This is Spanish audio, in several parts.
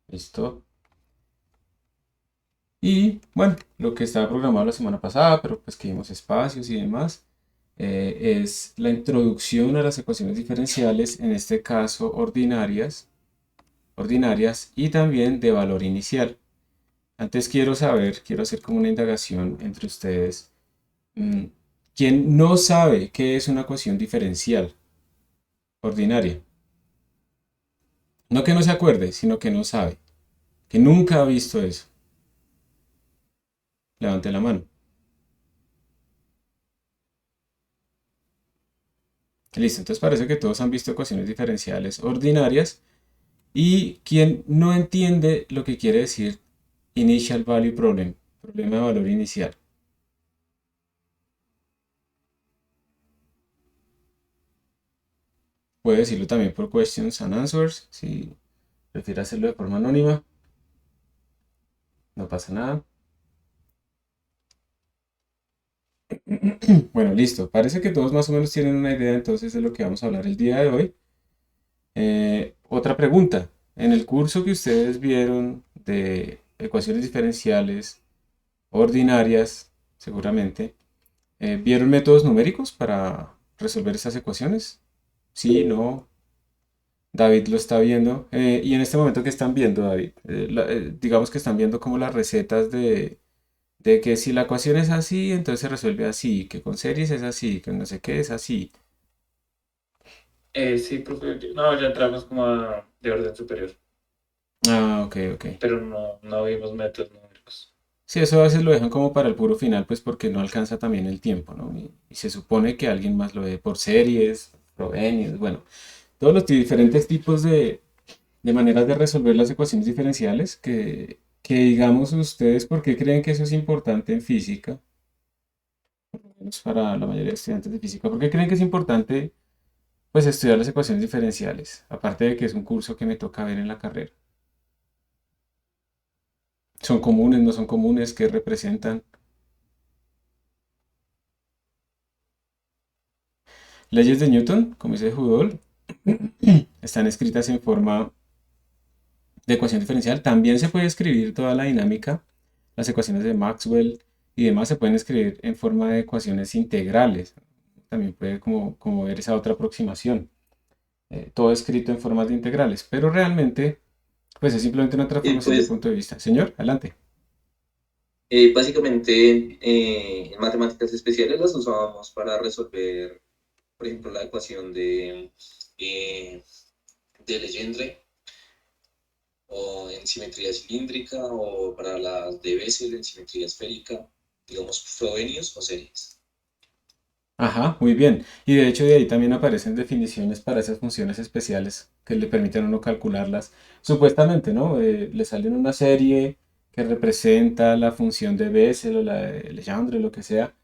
Listo. Y bueno, lo que estaba programado la semana pasada, pero pues que vimos espacios y demás, es la introducción a las ecuaciones diferenciales, en este caso ordinarias y también de valor inicial. Antes quiero hacer como una indagación entre ustedes. Mm, ¿Quién no sabe qué es una ecuación diferencial ordinaria? No que no se acuerde, sino que no sabe, que nunca ha visto eso. Levante la mano. Listo, entonces parece que todos han visto ecuaciones diferenciales ordinarias. Y quien no entiende lo que quiere decir Initial Value Problem, problema de valor inicial. Puede decirlo también por questions and answers, si prefiere hacerlo de forma anónima, no pasa nada. Bueno, listo. Parece que todos más o menos tienen una idea entonces de lo que vamos a hablar el día de hoy. Otra pregunta. En el curso que ustedes vieron de ecuaciones diferenciales ordinarias, seguramente, ¿vieron métodos numéricos para resolver esas ecuaciones? Sí, no. David lo está viendo. Y en este momento, ¿qué están viendo, David? Digamos que están viendo como las recetas de que si la ecuación es así, entonces se resuelve así, que con series es así, que no sé qué es así. Sí, profe, no, ya entramos como de orden superior, Ah, ok, ok. pero no vimos métodos numéricos. Sí, eso a veces lo dejan como para el puro final, pues porque no alcanza también el tiempo, ¿no? Y se supone que alguien más lo ve por series, provenios, bueno, todos los diferentes tipos de maneras de resolver las ecuaciones diferenciales que digamos ustedes, ¿por qué creen que eso es importante en física? Menos para la mayoría de estudiantes de física. ¿Por qué creen que es importante pues estudiar las ecuaciones diferenciales? Aparte de que es un curso que me toca ver en la carrera. ¿Son comunes, no son comunes? ¿Qué representan? Leyes de Newton, como dice Judol, están escritas en forma de ecuación diferencial. También se puede escribir toda la dinámica, las ecuaciones de Maxwell y demás se pueden escribir en forma de ecuaciones integrales. También puede como ver esa otra aproximación. Todo escrito en formas de integrales, pero realmente pues es simplemente una transformación de Pues punto de vista. Señor, adelante. básicamente en matemáticas especiales las usábamos para resolver, por ejemplo, la ecuación eh, de Legendre o en simetría cilíndrica o para las de Bessel en simetría esférica, digamos, Frobenius o series. Ajá, muy bien. Y de hecho de ahí también aparecen definiciones para esas funciones especiales que le permiten a uno calcularlas. Supuestamente, ¿no? Le salen una serie que representa la función de Bessel o la de Legendre, lo que sea,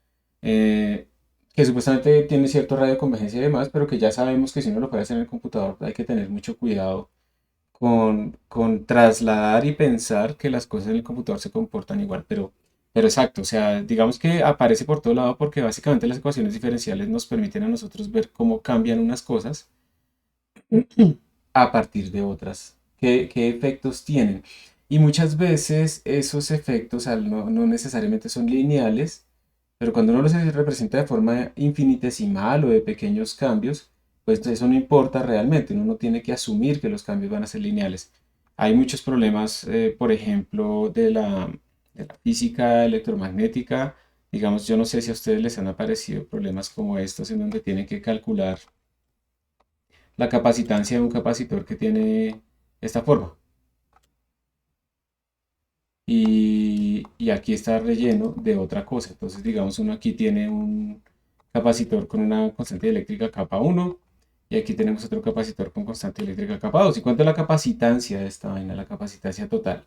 que supuestamente tiene cierto radio de convergencia y demás, pero que ya sabemos que si uno lo puede hacer en el computador hay que tener mucho cuidado con trasladar y pensar que las cosas en el computador se comportan igual, pero exacto, o sea, digamos que aparece por todo lado porque básicamente las ecuaciones diferenciales nos permiten a nosotros ver cómo cambian unas cosas a partir de otras, qué efectos tienen. Y muchas veces esos efectos no necesariamente son lineales, pero cuando uno los representa de forma infinitesimal o de pequeños cambios, pues eso no importa realmente, uno no tiene que asumir que los cambios van a ser lineales. Hay muchos problemas, por ejemplo, de la física electromagnética. Digamos, yo no sé si a ustedes les han aparecido problemas como estos en donde tienen que calcular la capacitancia de un capacitor que tiene esta forma. Y aquí está relleno de otra cosa. Entonces, digamos, uno aquí tiene un capacitor con una constante eléctrica capa uno y aquí tenemos otro capacitor con constante eléctrica capa 2. ¿Y cuánto es la capacitancia de esta vaina? La capacitancia total.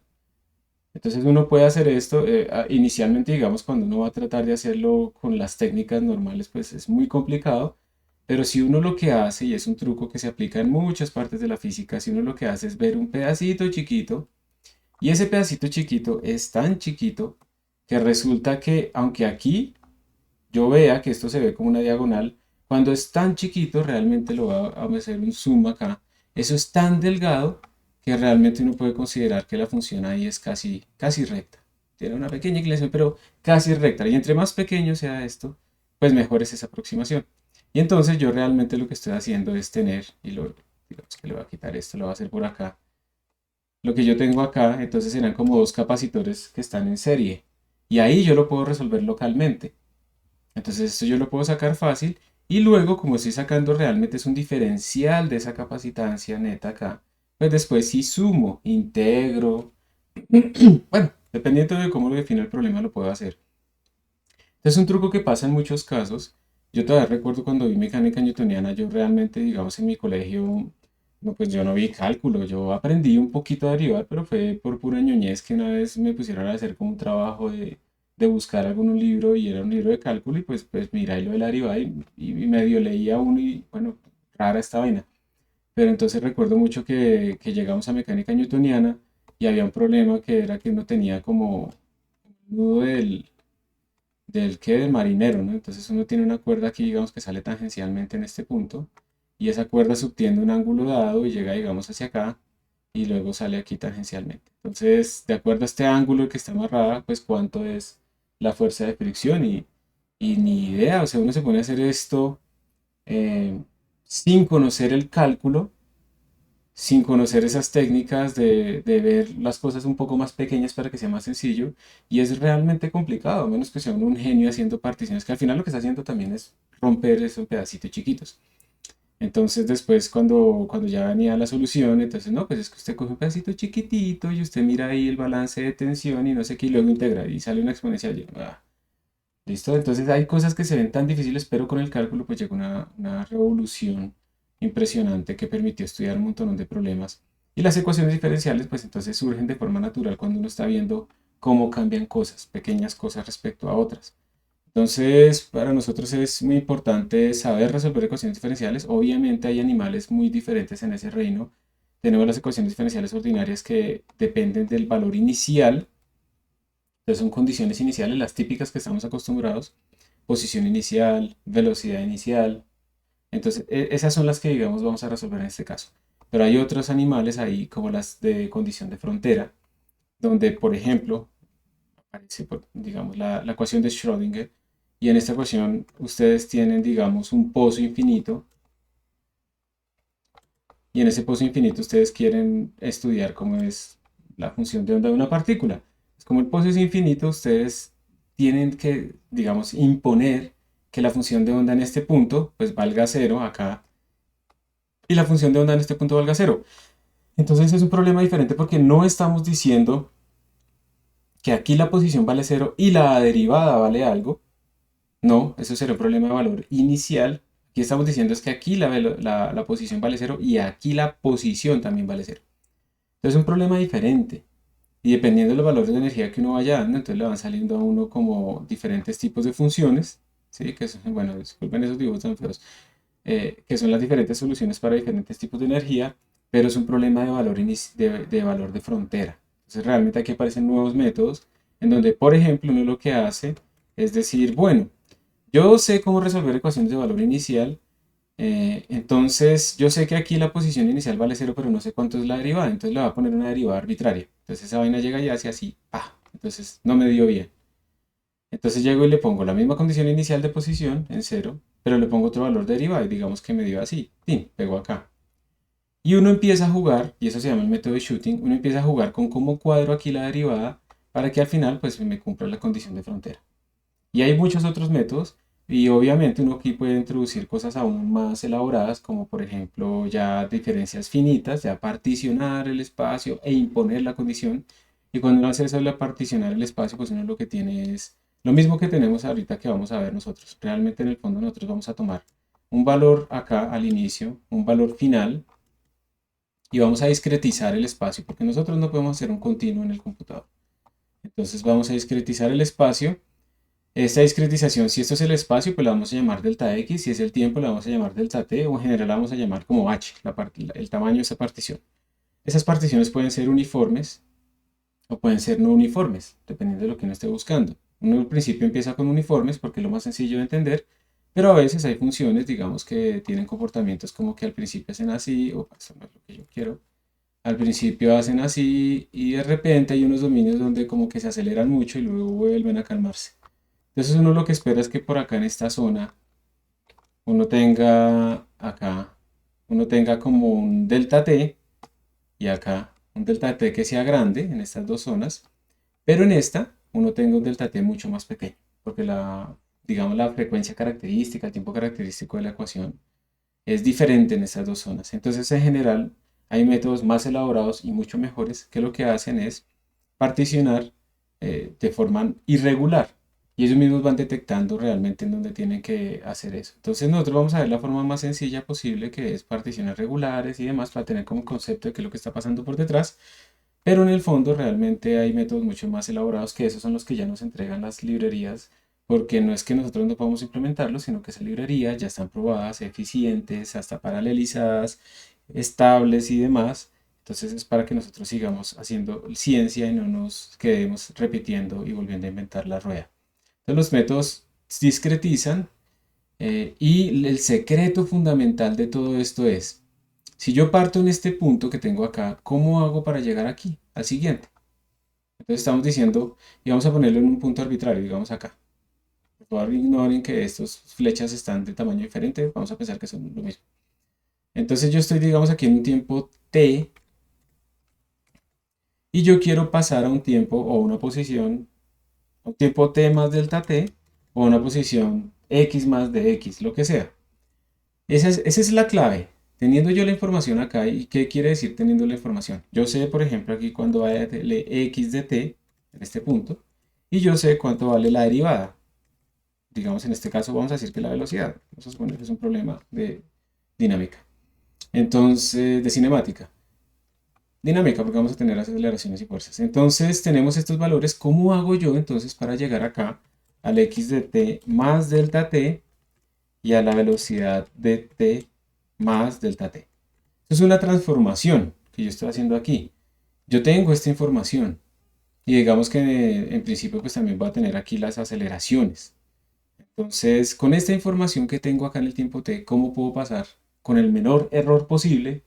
Entonces uno puede hacer esto, inicialmente digamos cuando uno va a tratar de hacerlo con las técnicas normales pues es muy complicado, pero si uno lo que hace, y es un truco que se aplica en muchas partes de la física, si uno lo que hace es ver un pedacito chiquito y ese pedacito chiquito es tan chiquito que resulta que aunque aquí yo vea que esto se ve como una diagonal, cuando es tan chiquito realmente lo va a hacer un zoom acá, eso es tan delgado que realmente uno puede considerar que la función ahí es casi recta. Tiene una pequeña inclinación, pero casi recta. Y entre más pequeño sea esto, pues mejor es esa aproximación. Y entonces yo realmente lo que estoy haciendo es tener, digamos que le voy a quitar esto, lo voy a hacer por acá. Lo que yo tengo acá, entonces serán como dos capacitores que están en serie. Y ahí yo lo puedo resolver localmente. Entonces esto yo lo puedo sacar fácil. Y luego, como estoy sacando realmente es un diferencial de esa capacitancia neta acá, pues después si sumo, integro, bueno, dependiendo de cómo lo defino el problema lo puedo hacer. Es un truco que pasa en muchos casos. Yo todavía recuerdo cuando vi mecánica newtoniana, yo realmente, digamos, en mi colegio, no, pues yo no vi cálculo, yo aprendí un poquito a derivar, pero fue por pura ñoñez que una vez me pusieron a hacer como un trabajo de buscar algún libro y era un libro de cálculo y pues mira, y lo de la derivada y medio leía uno y bueno, rara esta vaina. Pero entonces recuerdo mucho que llegamos a mecánica newtoniana y había un problema que era que uno tenía como un nudo del marinero, ¿no? Entonces uno tiene una cuerda aquí, digamos, que sale tangencialmente en este punto, y esa cuerda subtiende un ángulo dado y llega, digamos, hacia acá, y luego sale aquí tangencialmente. Entonces, de acuerdo a este ángulo que está amarrada, pues cuánto es la fuerza de fricción, y ni idea, o sea, uno se pone a hacer esto eh, sin conocer el cálculo, sin conocer esas técnicas de ver las cosas un poco más pequeñas para que sea más sencillo. Y es realmente complicado, a menos que sea un genio haciendo particiones, que al final lo que está haciendo también es romper eso en pedacitos chiquitos. Entonces después cuando ya venía la solución, entonces no, pues es que usted coge un pedacito chiquitito y usted mira ahí el balance de tensión y no sé qué, y luego integra y sale una exponencial. Y, ¿listo? Entonces hay cosas que se ven tan difíciles, pero con el cálculo pues llegó una revolución impresionante que permitió estudiar un montón de problemas. Y las ecuaciones diferenciales pues entonces surgen de forma natural cuando uno está viendo cómo cambian cosas, pequeñas cosas respecto a otras. Entonces, para nosotros es muy importante saber resolver ecuaciones diferenciales. Obviamente hay animales muy diferentes en ese reino. Tenemos las ecuaciones diferenciales ordinarias que dependen del valor inicial. Entonces son condiciones iniciales, las típicas que estamos acostumbrados. Posición inicial, velocidad inicial. Entonces, esas son las que, digamos, vamos a resolver en este caso. Pero hay otros animales ahí, como las de condición de frontera, donde, por ejemplo, aparece, digamos, la ecuación de Schrödinger. Y en esta ecuación ustedes tienen, digamos, un pozo infinito. Y en ese pozo infinito ustedes quieren estudiar cómo es la función de onda de una partícula. Es como el pozo es infinito, ustedes tienen que, digamos, imponer que la función de onda en este punto, pues valga cero acá, y la función de onda en este punto valga cero. Entonces es un problema diferente porque no estamos diciendo que aquí la posición vale cero y la derivada vale algo. No, eso sería un problema de valor inicial. Aquí estamos diciendo es que aquí la posición vale cero y aquí la posición también vale cero. Entonces es un problema diferente. Y dependiendo de los valores de energía que uno vaya dando, entonces le van saliendo a uno como diferentes tipos de funciones. ¿Sí? Que son, bueno, disculpen esos dibujos tan feos. Que son las diferentes soluciones para diferentes tipos de energía, pero es un problema de valor, de valor de frontera. Entonces realmente aquí aparecen nuevos métodos en donde, por ejemplo, uno lo que hace es decir, bueno, yo sé cómo resolver ecuaciones de valor inicial, entonces yo sé que aquí la posición inicial vale cero, pero no sé cuánto es la derivada, entonces le voy a poner una derivada arbitraria. Entonces esa vaina llega y hace así, ¡pah! Entonces no me dio bien. Entonces llego y le pongo la misma condición inicial de posición en cero, pero le pongo otro valor de derivada y digamos que me dio así, ¡pin! Pego acá. Y uno empieza a jugar, y eso se llama el método de shooting, uno empieza a jugar con cómo cuadro aquí la derivada para que al final pues me cumpla la condición de frontera. Y hay muchos otros métodos y obviamente uno aquí puede introducir cosas aún más elaboradas como por ejemplo ya diferencias finitas, ya particionar el espacio e imponer la condición. Y cuando uno hace eso de particionar el espacio, pues uno lo que tiene es lo mismo que tenemos ahorita que vamos a ver nosotros. Realmente en el fondo nosotros vamos a tomar un valor acá al inicio, un valor final y vamos a discretizar el espacio porque nosotros no podemos hacer un continuo en el computador. Entonces vamos a discretizar el espacio. Esta discretización, si esto es el espacio, pues la vamos a llamar delta X, si es el tiempo, la vamos a llamar delta T, o en general la vamos a llamar como H, el tamaño de esa partición. Esas particiones pueden ser uniformes o pueden ser no uniformes, dependiendo de lo que uno esté buscando. Uno al principio empieza con uniformes porque es lo más sencillo de entender, pero a veces hay funciones, digamos, que tienen comportamientos como que al principio hacen así, o eso no es lo que yo quiero. al principio hacen así y de repente hay unos dominios donde como que se aceleran mucho y luego vuelven a calmarse. Entonces uno lo que espera es que por acá en esta zona uno tenga acá, uno tenga como un delta t y acá un delta t que sea grande en estas dos zonas, pero en esta uno tenga un delta t mucho más pequeño, porque digamos, la frecuencia característica, el tiempo característico de la ecuación es diferente en estas dos zonas. Entonces, en general, hay métodos más elaborados y mucho mejores que lo que hacen es particionar de forma irregular. Y ellos mismos van detectando realmente en dónde tienen que hacer eso. Entonces nosotros vamos a ver la forma más sencilla posible, que es particiones regulares y demás, para tener como concepto de qué es lo que está pasando por detrás. Pero en el fondo realmente hay métodos mucho más elaborados que esos son los que ya nos entregan las librerías, porque no es que nosotros no podamos implementarlos, sino que esas librerías ya están probadas, eficientes, hasta paralelizadas, estables y demás. Entonces es para que nosotros sigamos haciendo ciencia y no nos quedemos repitiendo y volviendo a inventar la rueda. Entonces los métodos discretizan y el secreto fundamental de todo esto es, si yo parto en este punto que tengo acá, ¿cómo hago para llegar aquí, al siguiente? Entonces estamos diciendo, y vamos a ponerlo en un punto arbitrario, digamos acá. Por favor, ignoren que estas flechas están de tamaño diferente, vamos a pensar que son lo mismo. Entonces yo estoy, digamos, aquí en un tiempo t, y yo quiero pasar a un tiempo o una posición, un tiempo t más delta t, o una posición x más de x, lo que sea. Esa es la clave. Teniendo yo la información acá, ¿y qué quiere decir teniendo la información? Yo sé, por ejemplo, aquí cuando vale x de t, en este punto, y yo sé cuánto vale la derivada. Digamos, en este caso vamos a decir que la velocidad. Vamos a suponer que es un problema de dinámica. Entonces, de cinemática. Dinámica, porque vamos a tener aceleraciones y fuerzas. Entonces, tenemos estos valores. ¿Cómo hago yo entonces para llegar acá al x de t más delta t y a la velocidad de t más delta t? Esto es una transformación que yo estoy haciendo aquí. Yo tengo esta información y digamos que en principio pues también voy a tener aquí las aceleraciones. Entonces, con esta información que tengo acá en el tiempo t, ¿cómo puedo pasar con el menor error posible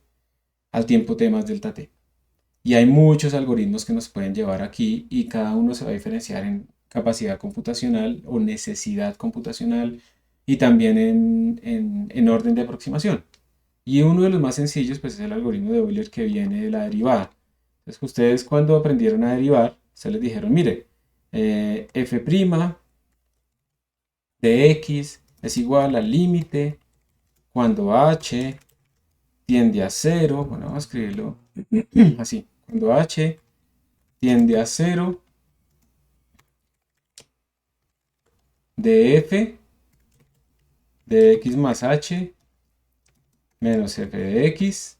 al tiempo t más delta t? Y hay muchos algoritmos que nos pueden llevar aquí y cada uno se va a diferenciar en capacidad computacional o necesidad computacional y también en orden de aproximación. Y uno de los más sencillos pues es el algoritmo de Euler que viene de la derivada. Entonces ustedes cuando aprendieron a derivar, se les dijeron, mire, f' de x es igual al límite cuando h tiende a 0, bueno, vamos a escribirlo así, cuando h tiende a 0 de f de x más h menos f de x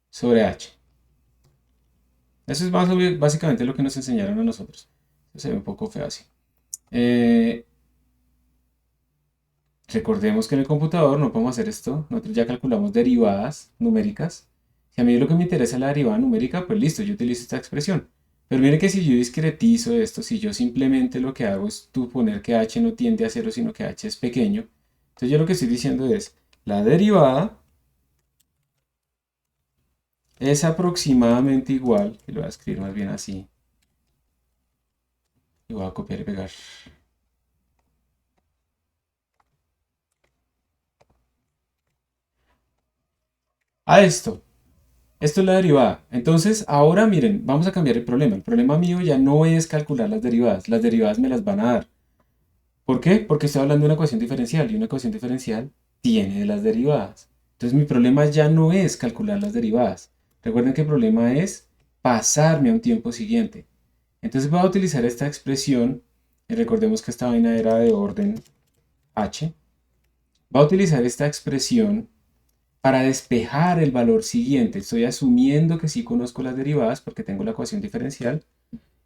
sobre h. Eso es básicamente lo que nos enseñaron a nosotros. Se ve un poco feo así. Recordemos que en el computador no podemos hacer esto. Nosotros ya calculamos derivadas numéricas. Si a mí lo que me interesa es la derivada numérica, pues listo, yo utilizo esta expresión. Pero mire que si yo discretizo esto, si yo simplemente lo que hago es suponer que h no tiende a 0, sino que h es pequeño, entonces yo lo que estoy diciendo es, la derivada es aproximadamente igual, y lo voy a escribir más bien así, y voy a copiar y pegar. A esto. Esto es la derivada. Entonces, ahora miren, vamos a cambiar el problema. El problema mío ya no es calcular las derivadas. Las derivadas me las van a dar. ¿Por qué? Porque estoy hablando de una ecuación diferencial y una ecuación diferencial tiene de las derivadas. Entonces, mi problema ya no es calcular las derivadas. Recuerden que el problema es pasarme a un tiempo siguiente. Entonces, voy a utilizar esta expresión y recordemos que esta vaina era de orden h. Voy a utilizar esta expresión para despejar el valor siguiente. Estoy asumiendo que sí conozco las derivadas porque tengo la ecuación diferencial.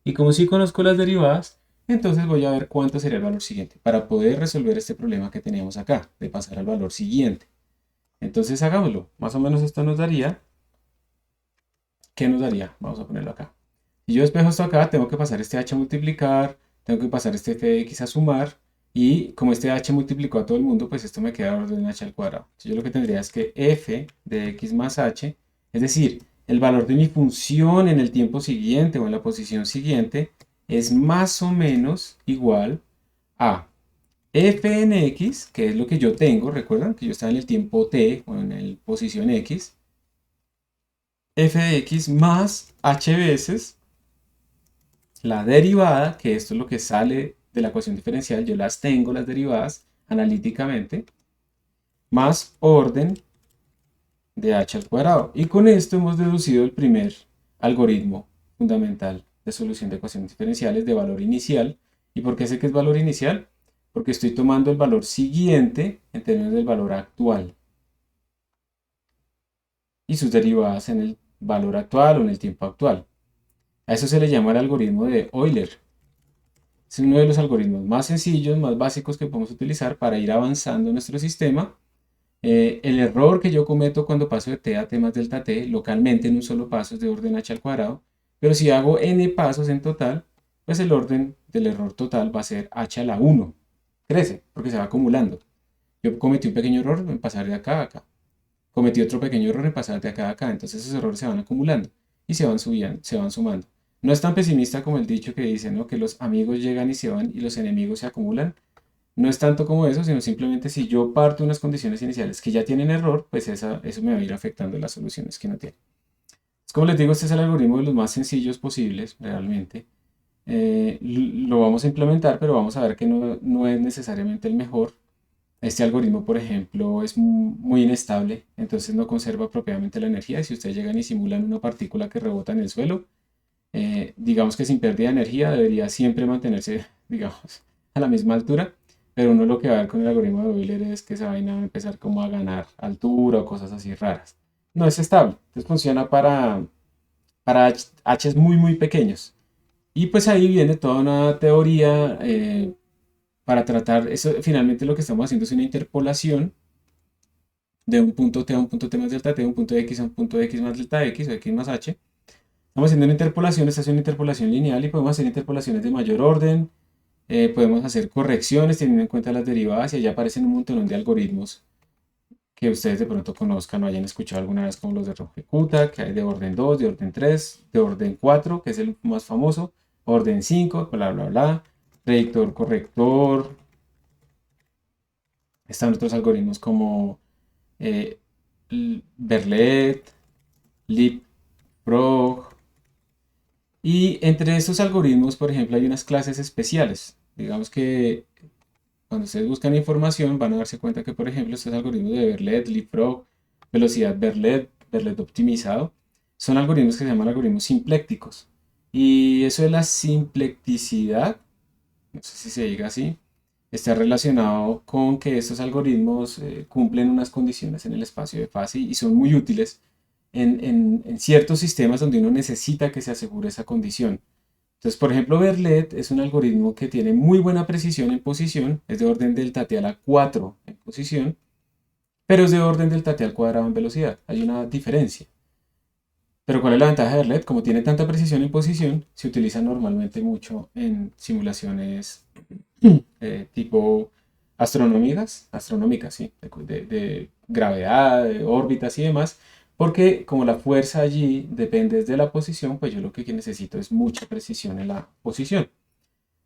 Y como sí conozco las derivadas, entonces voy a ver cuánto sería el valor siguiente para poder resolver este problema que teníamos acá, de pasar al valor siguiente. Entonces hagámoslo. Más o menos esto nos daría. ¿Qué nos daría? Vamos a ponerlo acá. Si yo despejo esto acá, tengo que pasar este h a multiplicar, tengo que pasar este f de x a sumar, y como este h multiplicó a todo el mundo, pues esto me queda orden h al cuadrado. Entonces yo lo que tendría es que f de x más h Es decir, el valor de mi función en el tiempo siguiente o en la posición siguiente es más o menos igual a f en x, que es lo que yo tengo, recuerdan que yo estaba en el tiempo t o en la posición x, f de x más h veces la derivada, que esto es lo que sale de la ecuación diferencial, yo las tengo las derivadas analíticamente, más orden de h al cuadrado. Y con esto hemos deducido el primer algoritmo fundamental de solución de ecuaciones diferenciales de valor inicial. ¿Y por qué sé que es valor inicial? Porque estoy tomando el valor siguiente en términos del valor actual y sus derivadas en el valor actual o en el tiempo actual. A eso se le llama el algoritmo de Euler. Es uno de los algoritmos más sencillos, más básicos que podemos utilizar para ir avanzando en nuestro sistema. El error que yo cometo cuando paso de t a t más delta t localmente en un solo paso es de orden h al cuadrado, pero si hago n pasos en total, pues el orden del error total va a ser h a la 1. Crece porque se va acumulando. Yo cometí un pequeño error en pasar de acá a acá. Cometí otro pequeño error en pasar de acá a acá. Entonces esos errores se van acumulando y se van subiendo, se van sumando. No es tan pesimista como el dicho que dice, ¿no?, que los amigos llegan y se van y los enemigos se acumulan. No es tanto como eso, sino simplemente si yo parto de unas condiciones iniciales que ya tienen error, pues eso me va a ir afectando las soluciones que no tienen. Es como les digo, este es el algoritmo de los más sencillos posibles, realmente. Lo vamos a implementar, pero vamos a ver que no es necesariamente el mejor. Este algoritmo, por ejemplo, es muy inestable, entonces no conserva propiamente la energía. Si ustedes llegan y simulan una partícula que rebota en el suelo, digamos que sin pérdida de energía debería siempre mantenerse, digamos, a la misma altura, pero uno lo que va a ver con el algoritmo de Euler es que esa vaina va a empezar como a ganar altura o cosas así raras. No es estable, entonces funciona para h's muy pequeños. Y pues ahí viene toda una teoría para tratar, eso finalmente lo que estamos haciendo es una interpolación de un punto t a un punto t más delta t, un punto x a un punto x más delta x o x más h. Estamos haciendo una interpolación, esta es una interpolación lineal y podemos hacer interpolaciones de mayor orden, podemos hacer correcciones teniendo en cuenta las derivadas y allá aparecen un montón de algoritmos que ustedes de pronto conozcan o hayan escuchado alguna vez como los de Runge-Kutta, que hay de orden 2, de orden 3, de orden 4, que es el más famoso, orden 5, bla bla bla, predictor corrector. Están otros algoritmos como eh, Verlet, Leapfrog. Y entre estos algoritmos, por ejemplo, hay unas clases especiales. Digamos que cuando ustedes buscan información van a darse cuenta que, por ejemplo, estos algoritmos de Verlet, Leapfrog, velocidad Verlet, Verlet optimizado, son algoritmos que se llaman algoritmos simplécticos. Y eso de la simplecticidad, no sé si se diga así, está relacionado con que estos algoritmos cumplen unas condiciones en el espacio de fase y son muy útiles en ciertos sistemas donde uno necesita que se asegure esa condición. Entonces, por ejemplo, Verlet es un algoritmo que tiene muy buena precisión en posición, es de orden delta t a la 4 en posición, pero es de orden delta t al cuadrado en velocidad. Hay una diferencia. Pero ¿cuál es la ventaja de Verlet? Como tiene tanta precisión en posición, se utiliza normalmente mucho en simulaciones tipo astronómicas, ¿sí? De gravedad, de órbitas y demás, porque como la fuerza allí depende de la posición, pues yo lo que necesito es mucha precisión en la posición.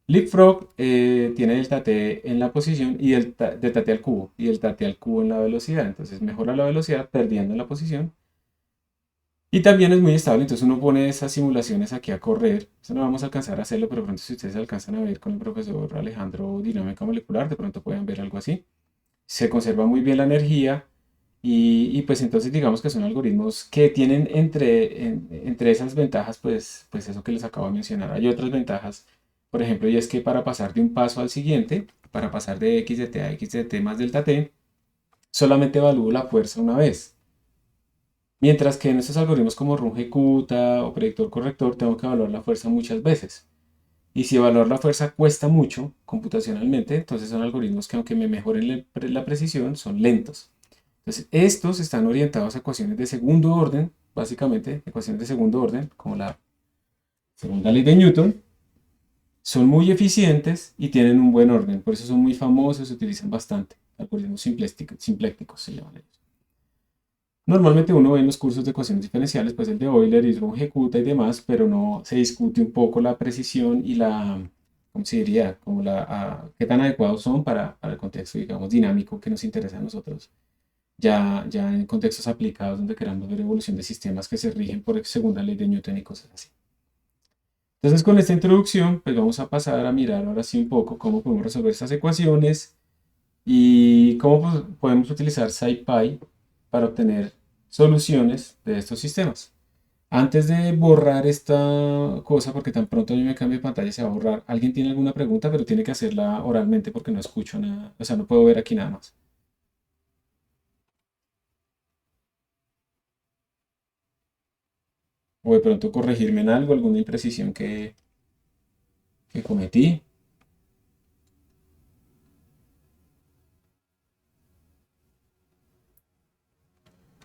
Leapfrog tiene delta t en la posición y delta t al cubo, y delta t al cubo en la velocidad, entonces mejora la velocidad perdiendo en la posición. Y también es muy estable, entonces uno pone esas simulaciones aquí a correr. Eso no vamos a alcanzar a hacerlo, pero pronto si ustedes alcanzan a ver con el profesor Alejandro dinámica molecular, de pronto pueden ver algo así. Se conserva muy bien la energía y pues entonces digamos que son algoritmos que tienen entre esas ventajas, pues eso que les acabo de mencionar. Hay otras ventajas, por ejemplo, y es que para pasar de un paso al siguiente, para pasar de x de t a x de t más delta t, solamente evalúo la fuerza una vez. Mientras que en estos algoritmos como Runge-Kutta o predictor corrector tengo que evaluar la fuerza muchas veces. Y si evaluar la fuerza cuesta mucho computacionalmente, entonces son algoritmos que aunque me mejoren la precisión, son lentos. Entonces estos están orientados a ecuaciones de segundo orden, básicamente ecuaciones de segundo orden, como la segunda ley de Newton. Son muy eficientes y tienen un buen orden, por eso son muy famosos, se utilizan bastante. Algoritmos simplécticos se llaman ellos. Normalmente uno ve en los cursos de ecuaciones diferenciales, pues el de Euler y lo ejecuta y demás, pero no se discute un poco la precisión y la, ¿cómo se diría? Como qué tan adecuados son para el contexto, digamos, dinámico que nos interesa a nosotros. Ya en contextos aplicados donde queramos ver evolución de sistemas que se rigen por segunda ley de Newton y cosas así. Entonces, con esta introducción, pues vamos a pasar a mirar ahora sí un poco cómo podemos resolver estas ecuaciones y cómo pues, podemos utilizar SciPy para obtener soluciones de estos sistemas. Antes de borrar esta cosa, porque tan pronto a mí me cambie de pantalla se va a borrar. ¿Alguien tiene alguna pregunta? Pero tiene que hacerla oralmente porque no escucho nada. O sea, no puedo ver aquí nada más. O de pronto corregirme en algo, alguna imprecisión que cometí.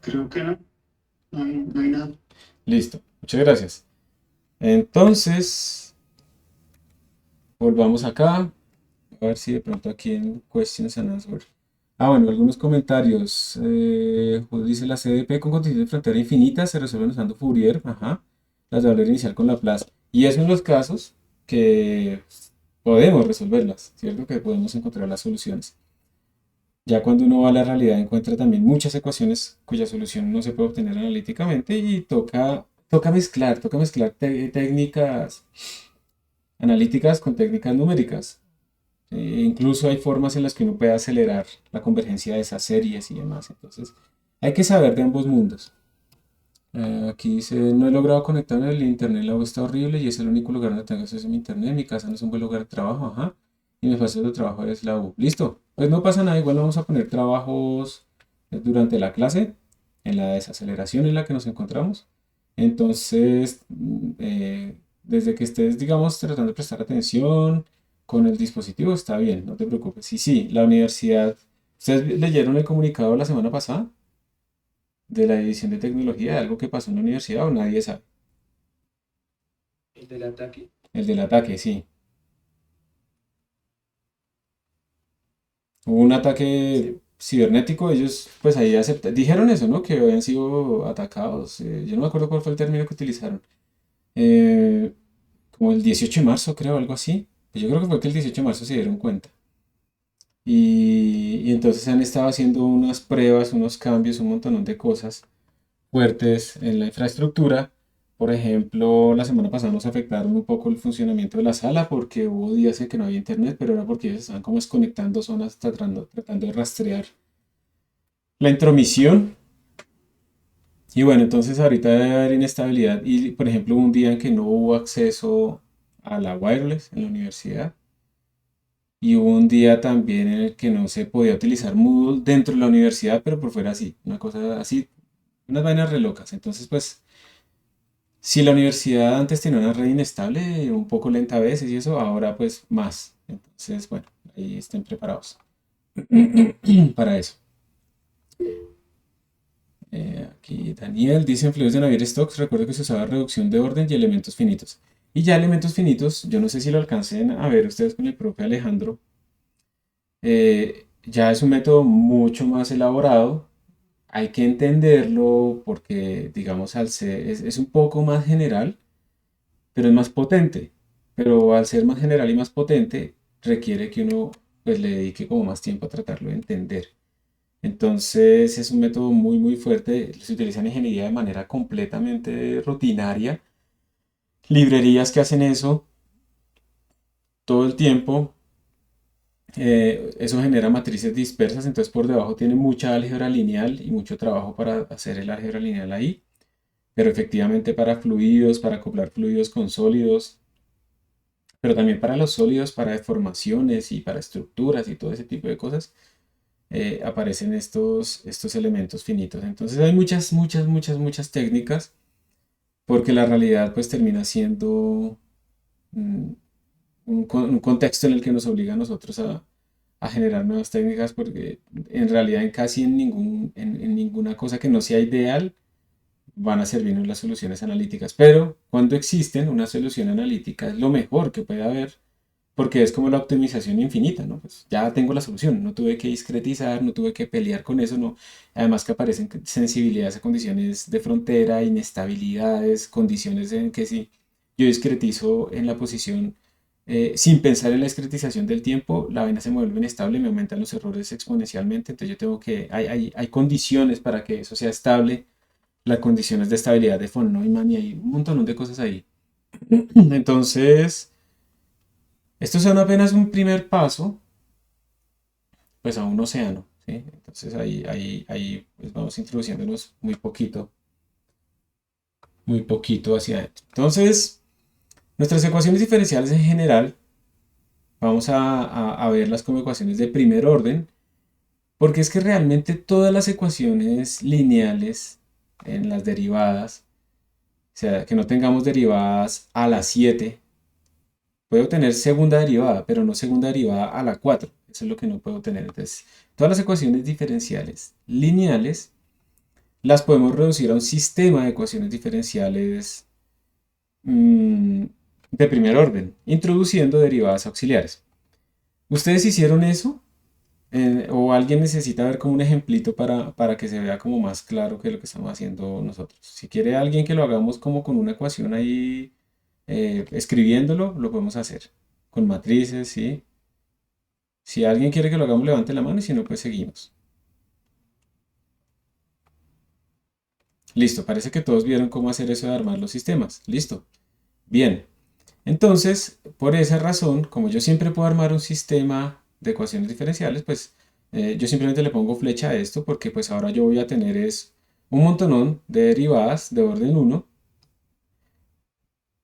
Creo que no, no hay nada. Listo. Muchas gracias. Entonces, volvamos acá. A ver si de pronto aquí en Questions and Answers. Ah, bueno, algunos comentarios. Dice la CDP con condiciones de frontera infinitas se resuelven usando Fourier. Ajá. Las de valor inicial con Laplace. Y es uno de los casos que podemos resolverlas, ¿cierto? Que podemos encontrar las soluciones. Ya cuando uno va a la realidad encuentra también muchas ecuaciones cuya solución no se puede obtener analíticamente y toca mezclar técnicas analíticas con técnicas numéricas. Incluso hay formas en las que uno puede acelerar la convergencia de esas series y demás. Entonces, hay que saber de ambos mundos. Aquí dice, no he logrado conectarme al internet, la web está horrible y es el único lugar donde tengo acceso a mi internet. Mi casa no es un buen lugar de trabajo, ajá. Y mi fase de trabajo es la U. Listo. Pues no pasa nada, igual vamos a poner trabajos durante la clase, en la desaceleración en la que nos encontramos. Entonces, desde que estés, digamos, tratando de prestar atención con el dispositivo, está bien, no te preocupes. Sí, sí, la universidad. ¿Ustedes leyeron el comunicado la semana pasada de la División de Tecnología de algo que pasó en la universidad o nadie sabe? ¿El del ataque? El del ataque, sí. Hubo un ataque Sí. cibernético, ellos pues ahí dijeron eso, ¿no? Que habían sido atacados. Yo no me acuerdo cuál fue el término que utilizaron. Eh, Como el 18 de marzo, creo, algo así. Pues yo creo que fue que el 18 de marzo se dieron cuenta. Y entonces han estado haciendo unas pruebas, unos cambios, un montón de cosas fuertes en la infraestructura. Por ejemplo, la semana pasada nos afectaron un poco el funcionamiento de la sala porque hubo días en que no había internet, pero era porque ellos estaban como desconectando zonas, tratando de rastrear la intromisión. Y bueno, entonces ahorita debe haber inestabilidad y, por ejemplo, un día en que no hubo acceso a la wireless en la universidad y hubo un día también en el que no se podía utilizar Moodle dentro de la universidad, pero por fuera sí, una cosa así, unas vainas re locas. Entonces, pues, si la universidad antes tenía una red inestable, un poco lenta a veces y eso, ahora pues más. Entonces, bueno, ahí estén preparados para eso. Aquí Daniel dice en fluidos de Navier-Stokes, recuerdo que se usaba reducción de orden y elementos finitos. Y ya elementos finitos, yo no sé si lo alcancen a ver ustedes con el propio Alejandro, ya es un método mucho más elaborado. Hay que entenderlo porque, digamos, es un poco más general, pero es más potente. Pero al ser más general y más potente, requiere que uno pues, le dedique como más tiempo a tratarlo de entender. Entonces es un método muy muy fuerte, se utiliza en ingeniería de manera completamente rutinaria. Librerías que hacen eso todo el tiempo, eso genera matrices dispersas, entonces por debajo tiene mucha álgebra lineal y mucho trabajo para hacer el álgebra lineal ahí, pero efectivamente para fluidos, para acoplar fluidos con sólidos, pero también para los sólidos, para deformaciones y para estructuras y todo ese tipo de cosas aparecen estos elementos finitos. Entonces hay muchas técnicas porque la realidad pues termina siendo mm, un contexto en el que nos obliga a nosotros a generar nuevas técnicas porque en realidad en ninguna cosa que no sea ideal van a servirnos las soluciones analíticas. Pero cuando existen una solución analítica es lo mejor que puede haber porque es como la optimización infinita, ¿no? Pues ya tengo la solución, no tuve que discretizar, no tuve que pelear con eso, no. Además que aparecen sensibilidades a condiciones de frontera, inestabilidades, condiciones en que si yo discretizo en la posición sin pensar en la discretización del tiempo, la vaina se vuelve inestable, me aumentan los errores exponencialmente, entonces yo tengo que, hay condiciones para que eso sea estable, las condiciones de estabilidad de von Neumann y hay un montón de cosas ahí. Entonces, estos son apenas un primer paso, pues a un océano, ¿sí? Entonces ahí pues vamos introduciéndonos muy poquito hacia adentro. Entonces, nuestras ecuaciones diferenciales en general, vamos a verlas como ecuaciones de primer orden, porque es que realmente todas las ecuaciones lineales en las derivadas, o sea, que no tengamos derivadas a la 7, puedo tener segunda derivada, pero no segunda derivada a la 4. Eso es lo que no puedo tener. Entonces, todas las ecuaciones diferenciales lineales las podemos reducir a un sistema de ecuaciones diferenciales de primer orden, introduciendo derivadas auxiliares. ¿Ustedes hicieron eso? ¿O alguien necesita ver como un ejemplito para que se vea como más claro que lo que estamos haciendo nosotros? Si quiere alguien que lo hagamos como con una ecuación ahí escribiéndolo, lo podemos hacer. Con matrices, ¿sí? Si alguien quiere que lo hagamos, levante la mano y si no, pues seguimos. Listo, parece que todos vieron cómo hacer eso de armar los sistemas. Listo. Bien. Entonces, por esa razón, como yo siempre puedo armar un sistema de ecuaciones diferenciales, pues yo simplemente le pongo flecha a esto porque pues ahora yo voy a tener es un montonón de derivadas de orden 1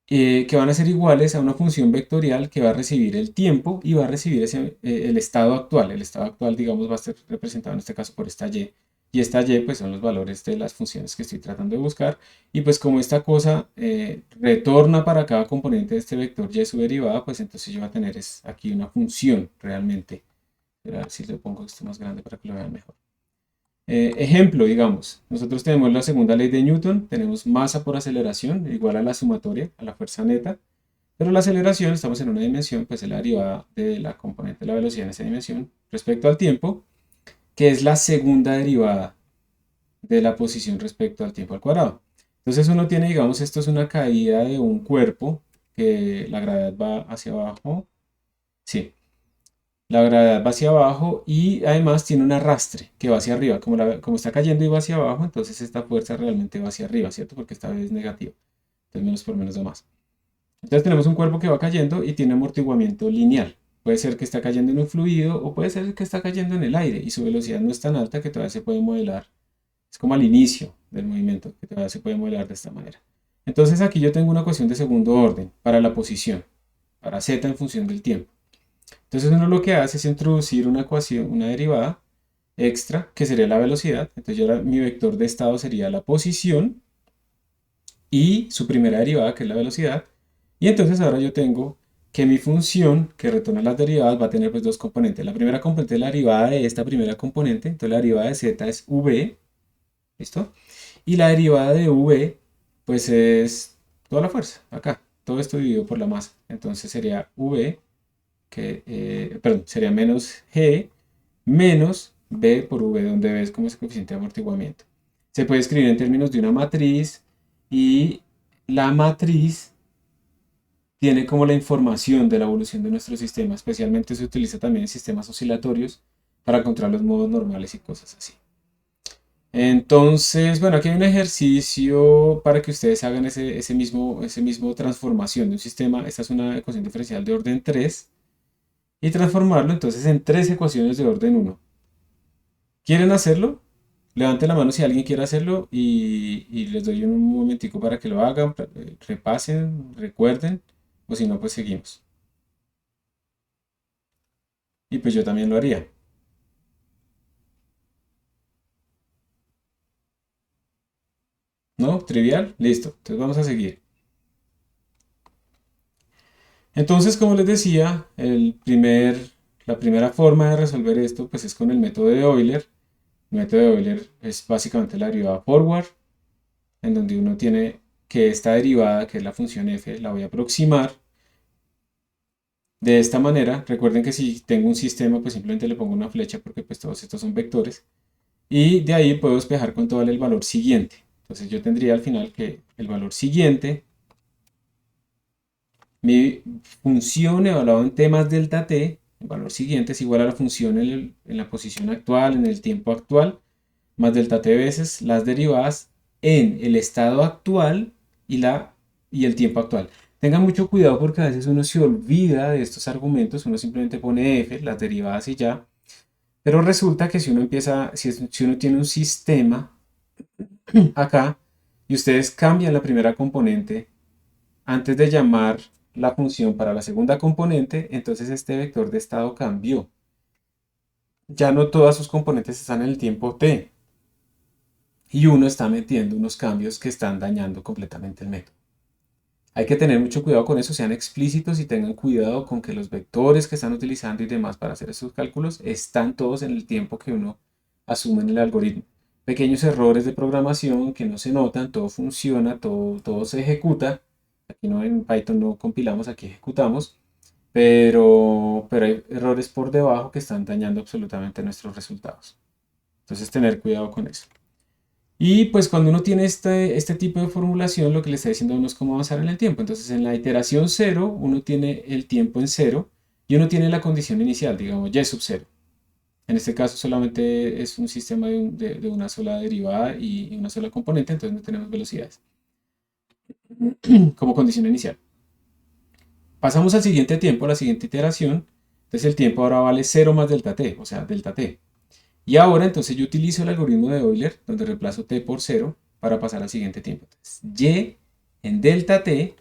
que van a ser iguales a una función vectorial que va a recibir el tiempo y va a recibir el estado actual. El estado actual, digamos, va a ser representado en este caso por esta y. Y esta y pues son los valores de las funciones que estoy tratando de buscar. Y pues como esta cosa retorna para cada componente de este vector y su derivada, pues entonces yo voy a tener aquí una función realmente. A ver si le pongo esto más grande para que lo vean mejor. Ejemplo, digamos, nosotros tenemos la segunda ley de Newton, tenemos masa por aceleración igual a la sumatoria, a la fuerza neta, pero la aceleración, estamos en una dimensión, pues es la derivada de la componente de la velocidad en esa dimensión respecto al tiempo, que es la segunda derivada de la posición respecto al tiempo al cuadrado. Entonces uno tiene, digamos, esto es una caída de un cuerpo, que la gravedad va hacia abajo, sí, la gravedad va hacia abajo y además tiene un arrastre que va hacia arriba. Como está cayendo y va hacia abajo, entonces esta fuerza realmente va hacia arriba, ¿cierto? Porque esta vez es negativa. Entonces menos por menos da más. Entonces tenemos un cuerpo que va cayendo y tiene amortiguamiento lineal. Puede ser que está cayendo en un fluido o puede ser que está cayendo en el aire y su velocidad no es tan alta que todavía se puede modelar. Es como al inicio del movimiento que todavía se puede modelar de esta manera. Entonces aquí yo tengo una ecuación de segundo orden para la posición, para z en función del tiempo. Entonces uno lo que hace es introducir una ecuación, una derivada extra, que sería la velocidad. Entonces mi vector de estado sería la posición y su primera derivada, que es la velocidad. Y entonces ahora yo tengo que mi función, que retorna las derivadas, va a tener pues dos componentes. La primera componente es la derivada de esta primera componente. Entonces la derivada de z es v, ¿listo? Y la derivada de v, pues es toda la fuerza, acá. Todo esto dividido por la masa. Entonces sería v perdón, sería menos G menos B por V, donde B es como ese coeficiente de amortiguamiento. Se puede escribir en términos de una matriz y la matriz tiene como la información de la evolución de nuestro sistema. Especialmente se utiliza también en sistemas oscilatorios para encontrar los modos normales y cosas así. Entonces, bueno, aquí hay un ejercicio para que ustedes hagan ese mismo transformación de un sistema. Esta es una ecuación diferencial de orden 3 y transformarlo entonces en tres ecuaciones de orden 1. ¿Quieren hacerlo? Levanten la mano si alguien quiere hacerlo y les doy un momentico para que lo hagan, repasen, recuerden, o si no, pues seguimos. Y pues yo también lo haría. ¿No? ¿Trivial? Listo. Entonces vamos a seguir. Entonces, como les decía, la primera forma de resolver esto pues es con el método de Euler. El método de Euler es básicamente la derivada forward, en donde uno tiene que esta derivada, que es la función f, la voy a aproximar De esta manera, recuerden que si tengo un sistema, pues simplemente le pongo una flecha porque pues todos estos son vectores. Y de ahí puedo despejar cuánto vale el valor siguiente. Entonces yo tendría al final que el valor siguiente, mi función evaluada en t más delta t, el valor siguiente es igual a la función en la posición actual, en el tiempo actual, más delta t veces las derivadas en el estado actual y el tiempo actual. Tengan mucho cuidado porque a veces uno se olvida de estos argumentos, uno simplemente pone f, las derivadas y ya. Pero resulta que si uno empieza, si uno tiene un sistema acá y ustedes cambian la primera componente antes de llamar la función para la segunda componente, entonces este vector de estado cambió. Ya no todas sus componentes están en el tiempo t. Y uno está metiendo unos cambios que están dañando completamente el método. Hay que tener mucho cuidado con eso, sean explícitos y tengan cuidado con que los vectores que están utilizando y demás para hacer esos cálculos están todos en el tiempo que uno asume en el algoritmo. Pequeños errores de programación que no se notan, todo funciona, todo se ejecuta. Aquí no en Python no compilamos, aquí ejecutamos. Pero hay errores por debajo que están dañando absolutamente nuestros resultados. Entonces tener cuidado con eso. Y pues cuando uno tiene este tipo de formulación, lo que le está diciendo a uno es cómo avanzar en el tiempo. Entonces en la iteración 0, uno tiene el tiempo en 0 y uno tiene la condición inicial, digamos y sub 0. En este caso solamente es un sistema de una sola derivada y una sola componente, entonces no tenemos velocidades como condición inicial. Pasamos al siguiente tiempo, a la siguiente iteración. Entonces el tiempo ahora vale 0 más delta t, o sea, delta t. Y ahora entonces yo utilizo el algoritmo de Euler, donde reemplazo t por 0 para pasar al siguiente tiempo. Entonces, y en delta t,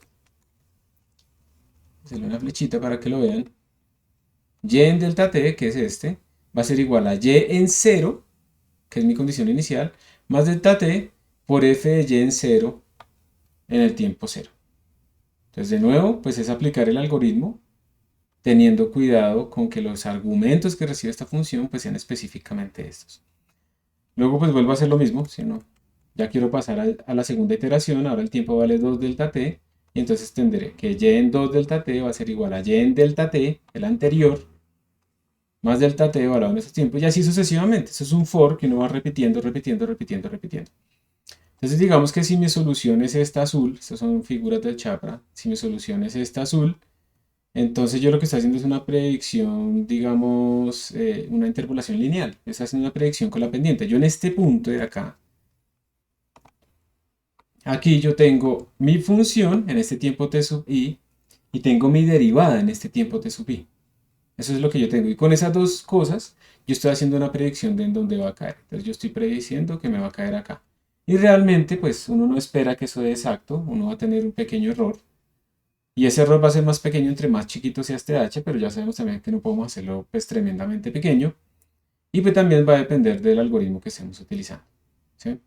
hacerle una flechita para que lo vean, y en delta t, que es este, va a ser igual a y en 0, que es mi condición inicial, más delta t por f de y en 0 en el tiempo 0. Entonces de nuevo, pues es aplicar el algoritmo teniendo cuidado con que los argumentos que recibe esta función pues sean específicamente estos. Luego pues vuelvo a hacer lo mismo, si no, ya quiero pasar a la segunda iteración, ahora el tiempo vale 2 delta t, y entonces tendré que y en 2 delta t va a ser igual a y en delta t, el anterior, más delta t evaluado en esos tiempos, y así sucesivamente. Eso es un for que uno va repitiendo, repitiendo, repitiendo, repitiendo. Entonces digamos que si mi solución es esta azul, estas son figuras del Chapra, si mi solución es esta azul, entonces yo lo que estoy haciendo es una predicción, digamos, una interpolación lineal. Estoy haciendo una predicción con la pendiente. Yo en este punto de acá, aquí yo tengo mi función en este tiempo t sub i y tengo mi derivada en este tiempo t sub i. Eso es lo que yo tengo. Y con esas dos cosas, yo estoy haciendo una predicción de en dónde va a caer. Entonces yo estoy prediciendo que me va a caer acá. Y realmente, pues uno no espera que eso sea exacto. Uno va a tener un pequeño error. Y ese error va a ser más pequeño entre más chiquito sea este h, pero ya sabemos también que no podemos hacerlo pues tremendamente pequeño. Y pues también va a depender del algoritmo que estemos utilizando, ¿sí?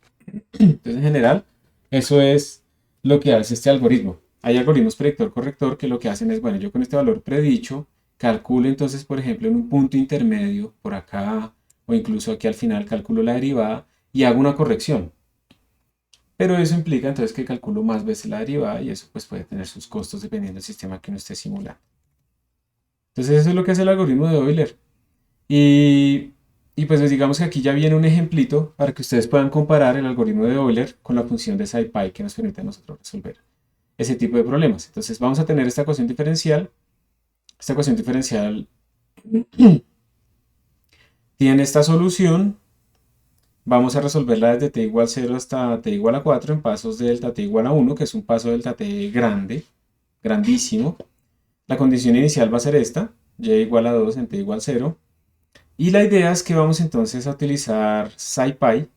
Entonces en general, eso es lo que hace este algoritmo. Hay algoritmos predictor-corrector que lo que hacen es, bueno, yo con este valor predicho, calculo entonces, por ejemplo, en un punto intermedio, por acá, o incluso aquí al final, calculo la derivada y hago una corrección. Pero eso implica entonces que calculo más veces la derivada y eso pues puede tener sus costos dependiendo del sistema que uno esté simulando. Entonces eso es lo que hace el algoritmo de Euler. Y, y pues digamos que aquí ya viene un ejemplito para que ustedes puedan comparar el algoritmo de Euler con la función de SciPy que nos permite a nosotros resolver ese tipo de problemas. Entonces vamos a tener esta ecuación diferencial. Esta ecuación diferencial tiene esta solución. Vamos a resolverla desde t igual 0 hasta t igual a 4 en pasos de delta t igual a 1, que es un paso delta t grande, grandísimo. La condición inicial va a ser esta, y igual a 2 en t igual 0. Y la idea es que vamos entonces a utilizar SciPy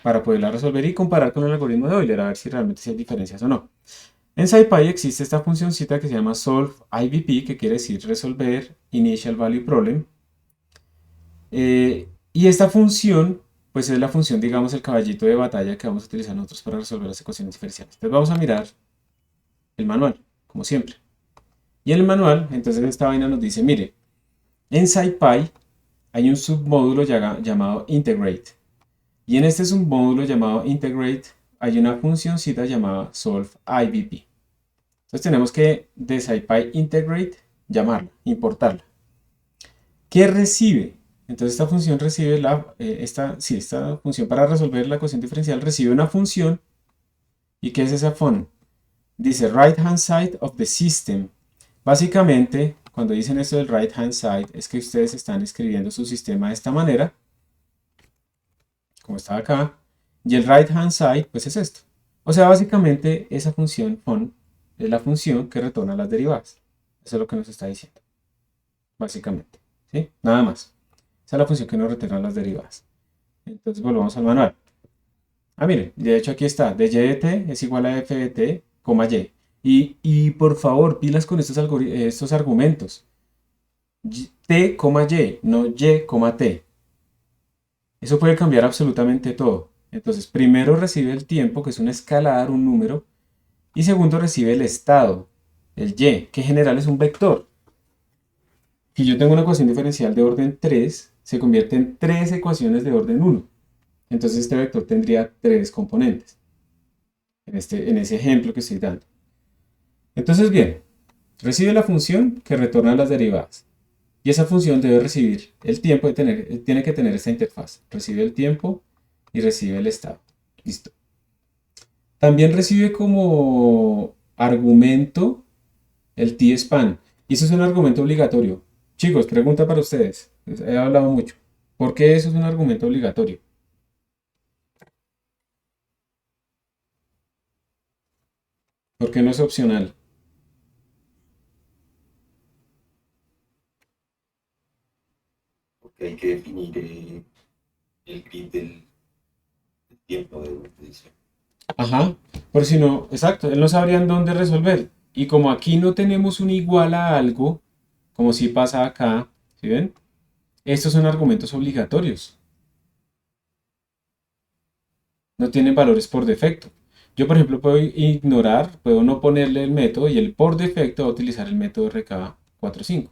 para poderla resolver y comparar con el algoritmo de Euler, a ver si realmente hay diferencias o no. En SciPy existe esta funcióncita que se llama solve IVP, que quiere decir resolver Initial Value Problem. Y esta función, pues es la función, digamos, el caballito de batalla que vamos a utilizar nosotros para resolver las ecuaciones diferenciales. Entonces vamos a mirar el manual, como siempre. Y en el manual, entonces esta vaina nos dice, mire, en SciPy hay un submódulo llamado integrate. Y en este submódulo llamado integrate hay una funcióncita llamada solve IVP. Entonces tenemos que de SciPy integrate llamarla, importarla. ¿Qué recibe? Entonces esta función recibe esta función para resolver la ecuación diferencial recibe una función. ¿Y qué es esa función? Dice right hand side of the system. Básicamente, cuando dicen esto del right hand side, es que ustedes están escribiendo su sistema de esta manera, como está acá, y el right hand side, pues es esto. O sea, básicamente esa función fun es la función que retorna las derivadas. Eso es lo que nos está diciendo, básicamente. ¿Sí? Nada más. Esa es la función que nos retorna las derivadas. Entonces volvamos al manual. Miren, de hecho aquí está, de y de t es igual a f de t, coma y. Y por favor, pilas con estos argumentos. T, y, no y, t. Eso puede cambiar absolutamente todo. Entonces, primero recibe el tiempo, que es un escalar, un número. Y segundo recibe el estado, el y, que en general es un vector. Si yo tengo una ecuación diferencial de orden 3, se convierte en 3 ecuaciones de orden 1. Entonces este vector tendría 3 componentes. En ese ejemplo que estoy dando. Entonces, bien, recibe la función que retorna las derivadas. Y esa función debe recibir el tiempo, tiene que tener esta interfaz. Recibe el tiempo y recibe el estado. Listo. También recibe como argumento el tspan. Y eso es un argumento obligatorio. Chicos, pregunta para ustedes. He hablado mucho. ¿Por qué eso es un argumento obligatorio? ¿Por qué no es opcional? Porque hay que definir el grid del tiempo de utilización. Ajá, por si no, exacto, él no sabría en dónde resolver. Y como aquí no tenemos un igual a algo, como si pasa acá, ¿sí ven? Estos son argumentos obligatorios. No tienen valores por defecto. Yo, por ejemplo, puedo ignorar, puedo no ponerle el método y él por defecto va a utilizar el método RK45.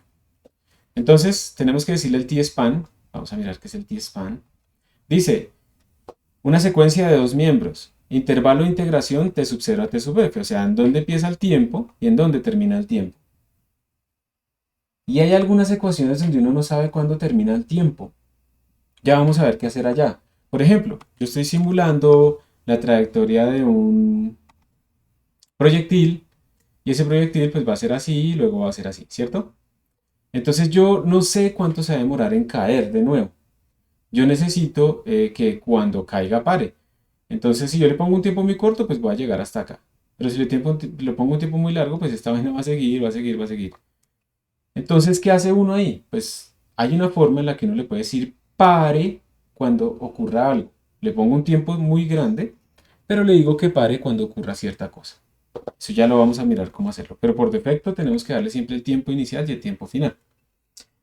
Entonces, tenemos que decirle el tspan. Vamos a mirar qué es el tspan. Dice, una secuencia de dos miembros. Intervalo de integración t sub 0 a t sub f. O sea, en dónde empieza el tiempo y en dónde termina el tiempo. Y hay algunas ecuaciones donde uno no sabe cuándo termina el tiempo. Ya vamos a ver qué hacer allá. Por ejemplo, yo estoy simulando la trayectoria de un proyectil y ese proyectil pues va a ser así y luego va a ser así, ¿cierto? Entonces yo no sé cuánto se va a demorar en caer de nuevo. Yo necesito que cuando caiga pare. Entonces si yo le pongo un tiempo muy corto, pues voy a llegar hasta acá. Pero si le pongo un tiempo muy largo, pues esta vaina va a seguir, va a seguir, va a seguir. Entonces, ¿qué hace uno ahí? Pues hay una forma en la que uno le puede decir pare cuando ocurra algo. Le pongo un tiempo muy grande, pero le digo que pare cuando ocurra cierta cosa. Eso ya lo vamos a mirar cómo hacerlo. Pero por defecto tenemos que darle siempre el tiempo inicial y el tiempo final.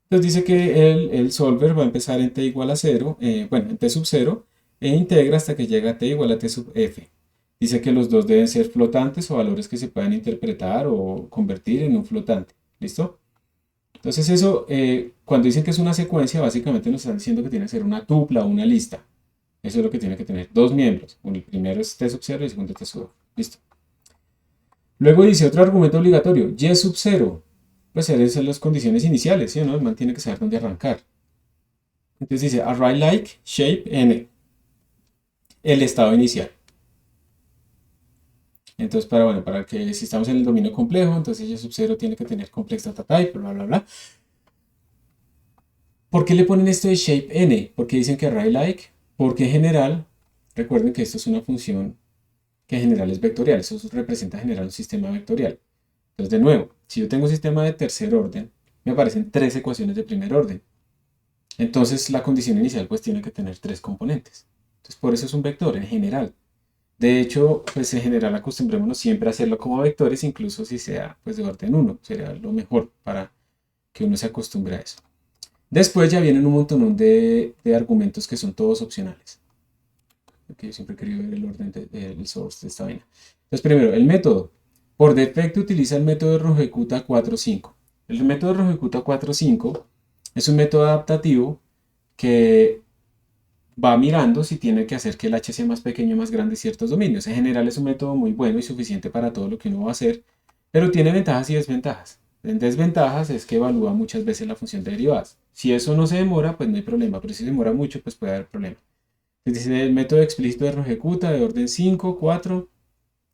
Entonces dice que el solver va a empezar en t igual a 0, en t sub 0, e integra hasta que llega a t igual a t sub f. Dice que los dos deben ser flotantes o valores que se puedan interpretar o convertir en un flotante. ¿Listo? Entonces eso, cuando dicen que es una secuencia, básicamente nos están diciendo que tiene que ser una tupla o una lista. Eso es lo que tiene que tener. Dos miembros. El primero es t sub 0 y el segundo t sub 0. Listo. Luego dice otro argumento obligatorio. Y sub 0. Pues esas son las condiciones iniciales, ¿sí o no? El man tiene que saber dónde arrancar. Entonces dice array like shape n. El estado inicial. Entonces, para que si estamos en el dominio complejo, entonces y sub 0 tiene que tener complex data type, bla, bla, bla. ¿Por qué le ponen esto de shape n? Porque dicen que array like, porque en general, recuerden que esto es una función que en general es vectorial, eso representa en general un sistema vectorial. Entonces, de nuevo, si yo tengo un sistema de tercer orden, me aparecen 3 ecuaciones de primer orden. Entonces, la condición inicial pues tiene que tener 3 componentes. Entonces, por eso es un vector en general. De hecho, pues en general acostumbrémonos siempre a hacerlo como vectores, incluso si sea pues de orden 1. Sería lo mejor para que uno se acostumbre a eso. Después ya vienen un montón de argumentos que son todos opcionales. Porque yo siempre he querido ver el orden del source de esta vaina. Entonces, primero, el método. Por defecto utiliza el método de Rojecuta 4.5. El método de Rojecuta 4.5 es un método adaptativo que va mirando si tiene que hacer que el h sea más pequeño o más grande en ciertos dominios. En general es un método muy bueno y suficiente para todo lo que uno va a hacer, pero tiene ventajas y desventajas. en desventajas es que evalúa muchas veces la función de derivadas. Si eso no se demora, pues no hay problema, pero si se demora mucho, pues puede haber problema. Entonces dice el método explícito de ejecuta de orden 5, 4.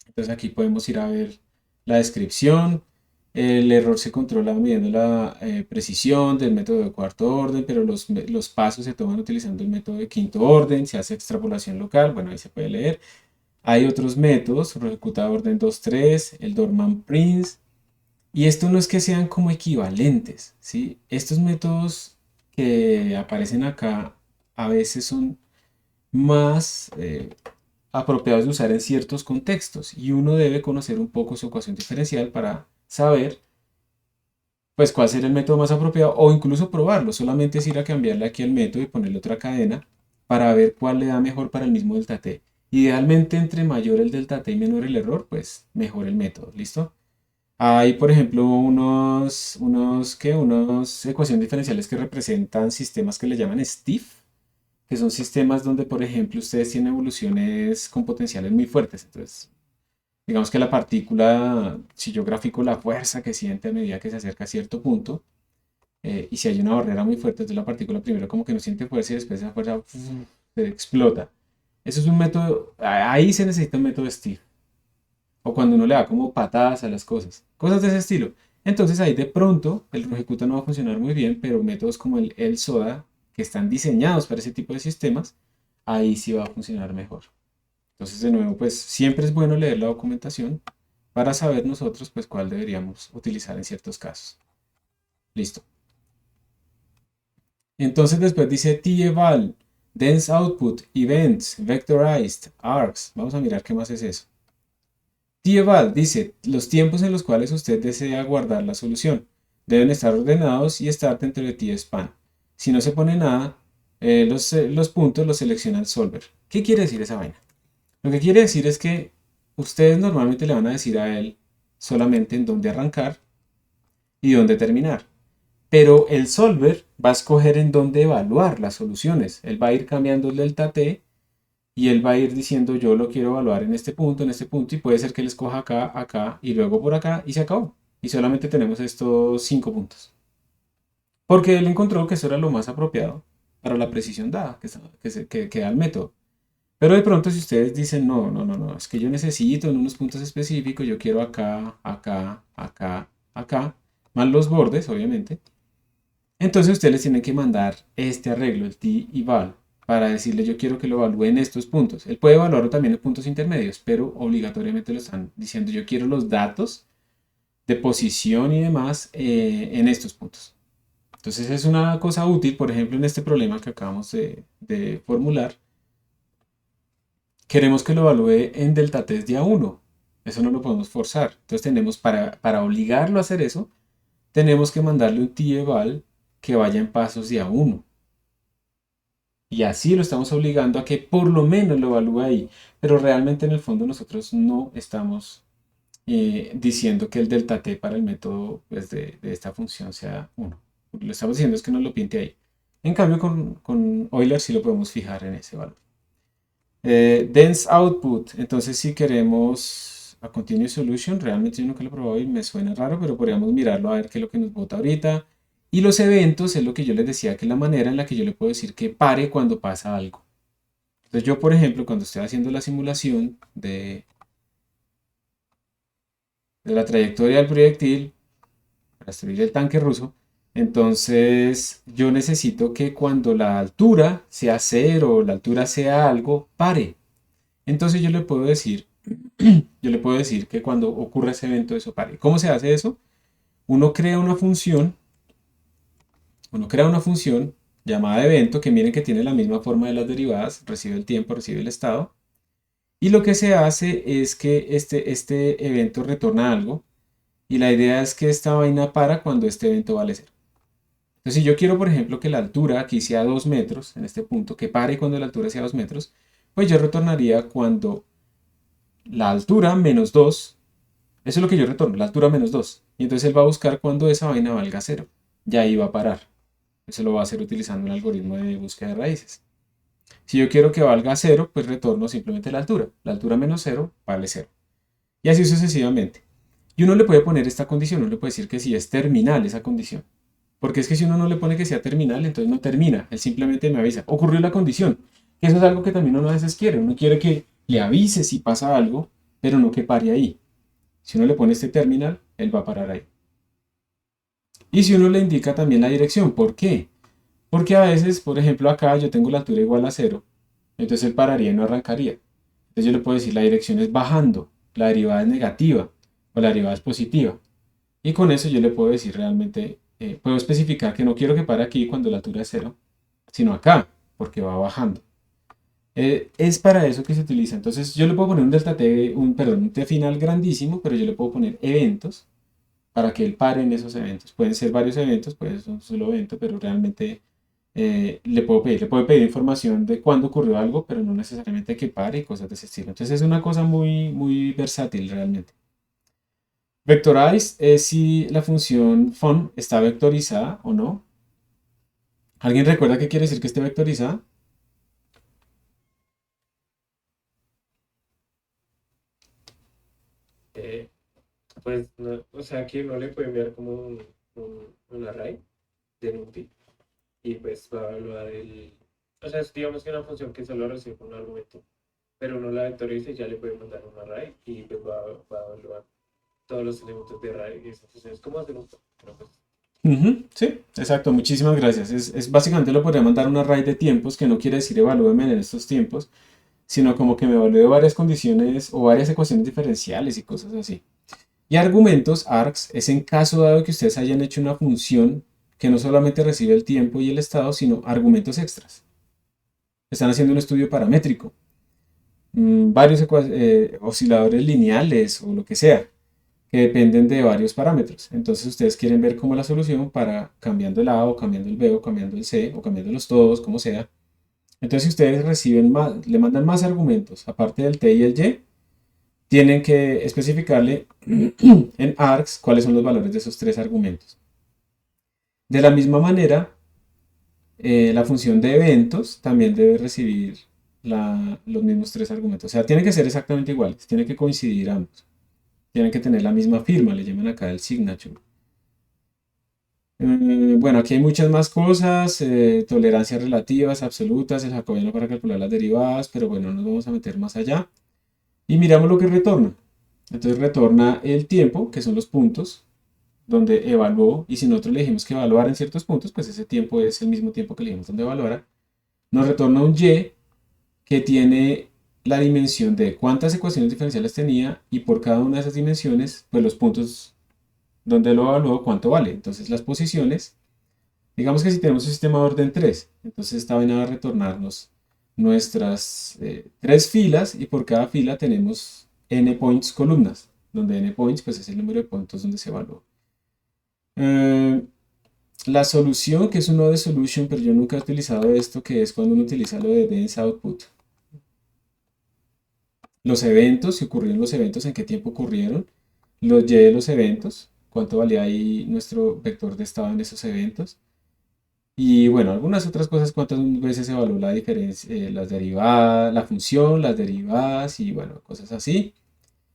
Entonces aquí podemos ir a ver la descripción. El error se controla midiendo la precisión del método de cuarto orden, pero los pasos se toman utilizando el método de quinto orden, se hace extrapolación local, bueno, ahí se puede leer. Hay otros métodos, ejecuta de orden 2, 3, el Dorman Prince, y esto no es que sean como equivalentes, ¿sí? Estos métodos que aparecen acá a veces son más apropiados de usar en ciertos contextos y uno debe conocer un poco su ecuación diferencial para saber pues cuál será el método más apropiado o incluso probarlo, solamente es ir a cambiarle aquí el método y ponerle otra cadena para ver cuál le da mejor para el mismo delta t. Idealmente entre mayor el delta t y menor el error, pues mejor el método, ¿listo? Hay, por ejemplo, unos ecuaciones diferenciales que representan sistemas que le llaman stiff, que son sistemas donde, por ejemplo, ustedes tienen evoluciones con potenciales muy fuertes. Entonces, digamos que la partícula, si yo grafico la fuerza que siente a medida que se acerca a cierto punto, y si hay una barrera muy fuerte, entonces la partícula primero como que no siente fuerza y después esa fuerza se explota. Eso es un método, ahí se necesita un método stiff. O cuando uno le da como patadas a las cosas. Cosas de ese estilo. Entonces ahí de pronto el ejecuta no va a funcionar muy bien, pero métodos como el SODA, que están diseñados para ese tipo de sistemas, ahí sí va a funcionar mejor. Entonces de nuevo, pues siempre es bueno leer la documentación para saber nosotros pues cuál deberíamos utilizar en ciertos casos. Listo. Entonces después dice t-eval, dense output, events, vectorized, args. Vamos a mirar qué más es eso. t-eval dice los tiempos en los cuales usted desea guardar la solución. Deben estar ordenados y estar dentro de t-span. Si no se pone nada, los puntos los selecciona el solver. ¿Qué quiere decir esa vaina? Lo que quiere decir es que ustedes normalmente le van a decir a él solamente en dónde arrancar y dónde terminar. Pero el solver va a escoger en dónde evaluar las soluciones. Él va a ir cambiando el delta t y él va a ir diciendo yo lo quiero evaluar en este punto, y puede ser que él escoja acá, acá y luego por acá y se acabó. Y solamente tenemos estos 5 puntos. Porque él encontró que eso era lo más apropiado para la precisión dada que da el método. Pero de pronto si ustedes dicen no, es que yo necesito en unos puntos específicos, yo quiero acá, acá, acá, acá, más los bordes obviamente. Entonces ustedes les tienen que mandar este arreglo, el t-eval, para decirle yo quiero que lo evalúe en estos puntos. Él puede evaluarlo también en puntos intermedios, pero obligatoriamente lo están diciendo yo quiero los datos de posición y demás en estos puntos. Entonces es una cosa útil, por ejemplo en este problema que acabamos de formular. Queremos que lo evalúe en delta t día 1. Eso no lo podemos forzar. Entonces tenemos para obligarlo a hacer eso, tenemos que mandarle un t-eval que vaya en pasos día 1. Y así lo estamos obligando a que por lo menos lo evalúe ahí. Pero realmente en el fondo nosotros no estamos diciendo que el delta t para el método pues, de esta función sea 1. Lo que estamos diciendo es que no lo pinte ahí. En cambio con Euler sí lo podemos fijar en ese valor. Dense output, entonces si queremos a continuous solution, realmente yo nunca lo he probado y me suena raro, pero podríamos mirarlo a ver qué es lo que nos bota ahorita. Y los eventos es lo que yo les decía, que es la manera en la que yo le puedo decir que pare cuando pasa algo. Entonces yo, por ejemplo, cuando estoy haciendo la simulación de la trayectoria del proyectil para destruir el tanque ruso, entonces yo necesito que cuando la altura sea 0 o la altura sea algo, pare. Entonces yo le puedo decir que cuando ocurra ese evento eso pare. ¿Cómo se hace eso? Uno crea una función llamada evento que miren que tiene la misma forma de las derivadas, recibe el tiempo, recibe el estado. Y lo que se hace es que este evento retorna algo y la idea es que esta vaina para cuando este evento vale 0. Entonces si yo quiero, por ejemplo, que la altura aquí sea 2 metros, en este punto, que pare cuando la altura sea 2 metros, pues yo retornaría cuando la altura menos 2, eso es lo que yo retorno, la altura menos 2. Y entonces él va a buscar cuando esa vaina valga 0. Y ahí va a parar. Eso lo va a hacer utilizando un algoritmo de búsqueda de raíces. Si yo quiero que valga 0, pues retorno simplemente la altura. La altura menos 0 vale 0. Y así sucesivamente. Y uno le puede poner esta condición, uno le puede decir que si es terminal esa condición. Porque es que si uno no le pone que sea terminal, entonces no termina. Él simplemente me avisa. Ocurrió la condición. Eso es algo que también uno a veces quiere. Uno quiere que le avise si pasa algo, pero no que pare ahí. Si uno le pone este terminal, él va a parar ahí. Y si uno le indica también la dirección, ¿por qué? Porque a veces, por ejemplo, acá yo tengo la altura igual a 0, entonces él pararía y no arrancaría. Entonces yo le puedo decir la dirección es bajando, la derivada es negativa o la derivada es positiva. Y con eso yo le puedo decir realmente, puedo especificar que no quiero que pare aquí cuando la altura es 0, sino acá, porque va bajando. Es para eso que se utiliza. Entonces yo le puedo poner un delta t, un t final grandísimo, pero yo le puedo poner eventos para que él pare en esos eventos. Pueden ser varios eventos, puede ser un solo evento, pero realmente le puedo pedir información de cuándo ocurrió algo, pero no necesariamente que pare y cosas de ese estilo. Entonces es una cosa muy, muy versátil realmente. Vectorize es si la función fun está vectorizada o no. ¿Alguien recuerda qué quiere decir que esté vectorizada? Eh, pues, no, o sea, que uno le puede enviar como un array de NumPy y pues va a evaluar el... O sea, es, digamos que una función que solo recibe un argumento, pero uno la vectoriza y ya le puede mandar un array y pues va a evaluar todos los elementos de array y esa función es como hacer un... Pero pues, Sí, exacto, muchísimas gracias. Básicamente lo podría mandar un array de tiempos, que no quiere decir evalúeme en estos tiempos, sino como que me evalúe varias condiciones o varias ecuaciones diferenciales y cosas así. Y argumentos, args, es en caso dado que ustedes hayan hecho una función que no solamente recibe el tiempo y el estado, sino argumentos extras. Están haciendo un estudio paramétrico, varios osciladores lineales o lo que sea, que dependen de varios parámetros. Entonces ustedes quieren ver cómo la solución para cambiando el A o cambiando el B o cambiando el C o cambiándolos todos, como sea. Entonces si ustedes reciben más, le mandan más argumentos, aparte del T y el Y, tienen que especificarle en args cuáles son los valores de esos tres argumentos. De la misma manera, la función de eventos también debe recibir los mismos tres argumentos. O sea, tienen que ser exactamente iguales, tienen que coincidir ambos. Tienen que tener la misma firma, le llaman acá el signature. Bueno, aquí hay muchas más cosas, tolerancias relativas, absolutas, el jacobiano para calcular las derivadas, pero bueno, no nos vamos a meter más allá. Y miramos lo que retorna. Entonces retorna el tiempo, que son los puntos, donde evaluó, y si nosotros le dijimos que evaluara en ciertos puntos, pues ese tiempo es el mismo tiempo que le dijimos donde evaluara. Nos retorna un y que tiene la dimensión de cuántas ecuaciones diferenciales tenía y por cada una de esas dimensiones, pues los puntos donde lo evaluó, cuánto vale. Entonces las posiciones, digamos que si tenemos un sistema de orden 3, entonces esta vaina va a retornarnos nuestras 3 filas y por cada fila tenemos n points columnas, donde n points pues es el número de puntos donde se evaluó. La solución, que es un node solution, pero yo nunca he utilizado esto, que es cuando uno utiliza lo de dense output. Los eventos, si ocurrieron los eventos, en qué tiempo ocurrieron, los y de los eventos, cuánto valía ahí nuestro vector de estado en esos eventos. Y bueno, algunas otras cosas, cuántas veces se evaluó la diferencia, las derivadas, la función, las derivadas y bueno, cosas así.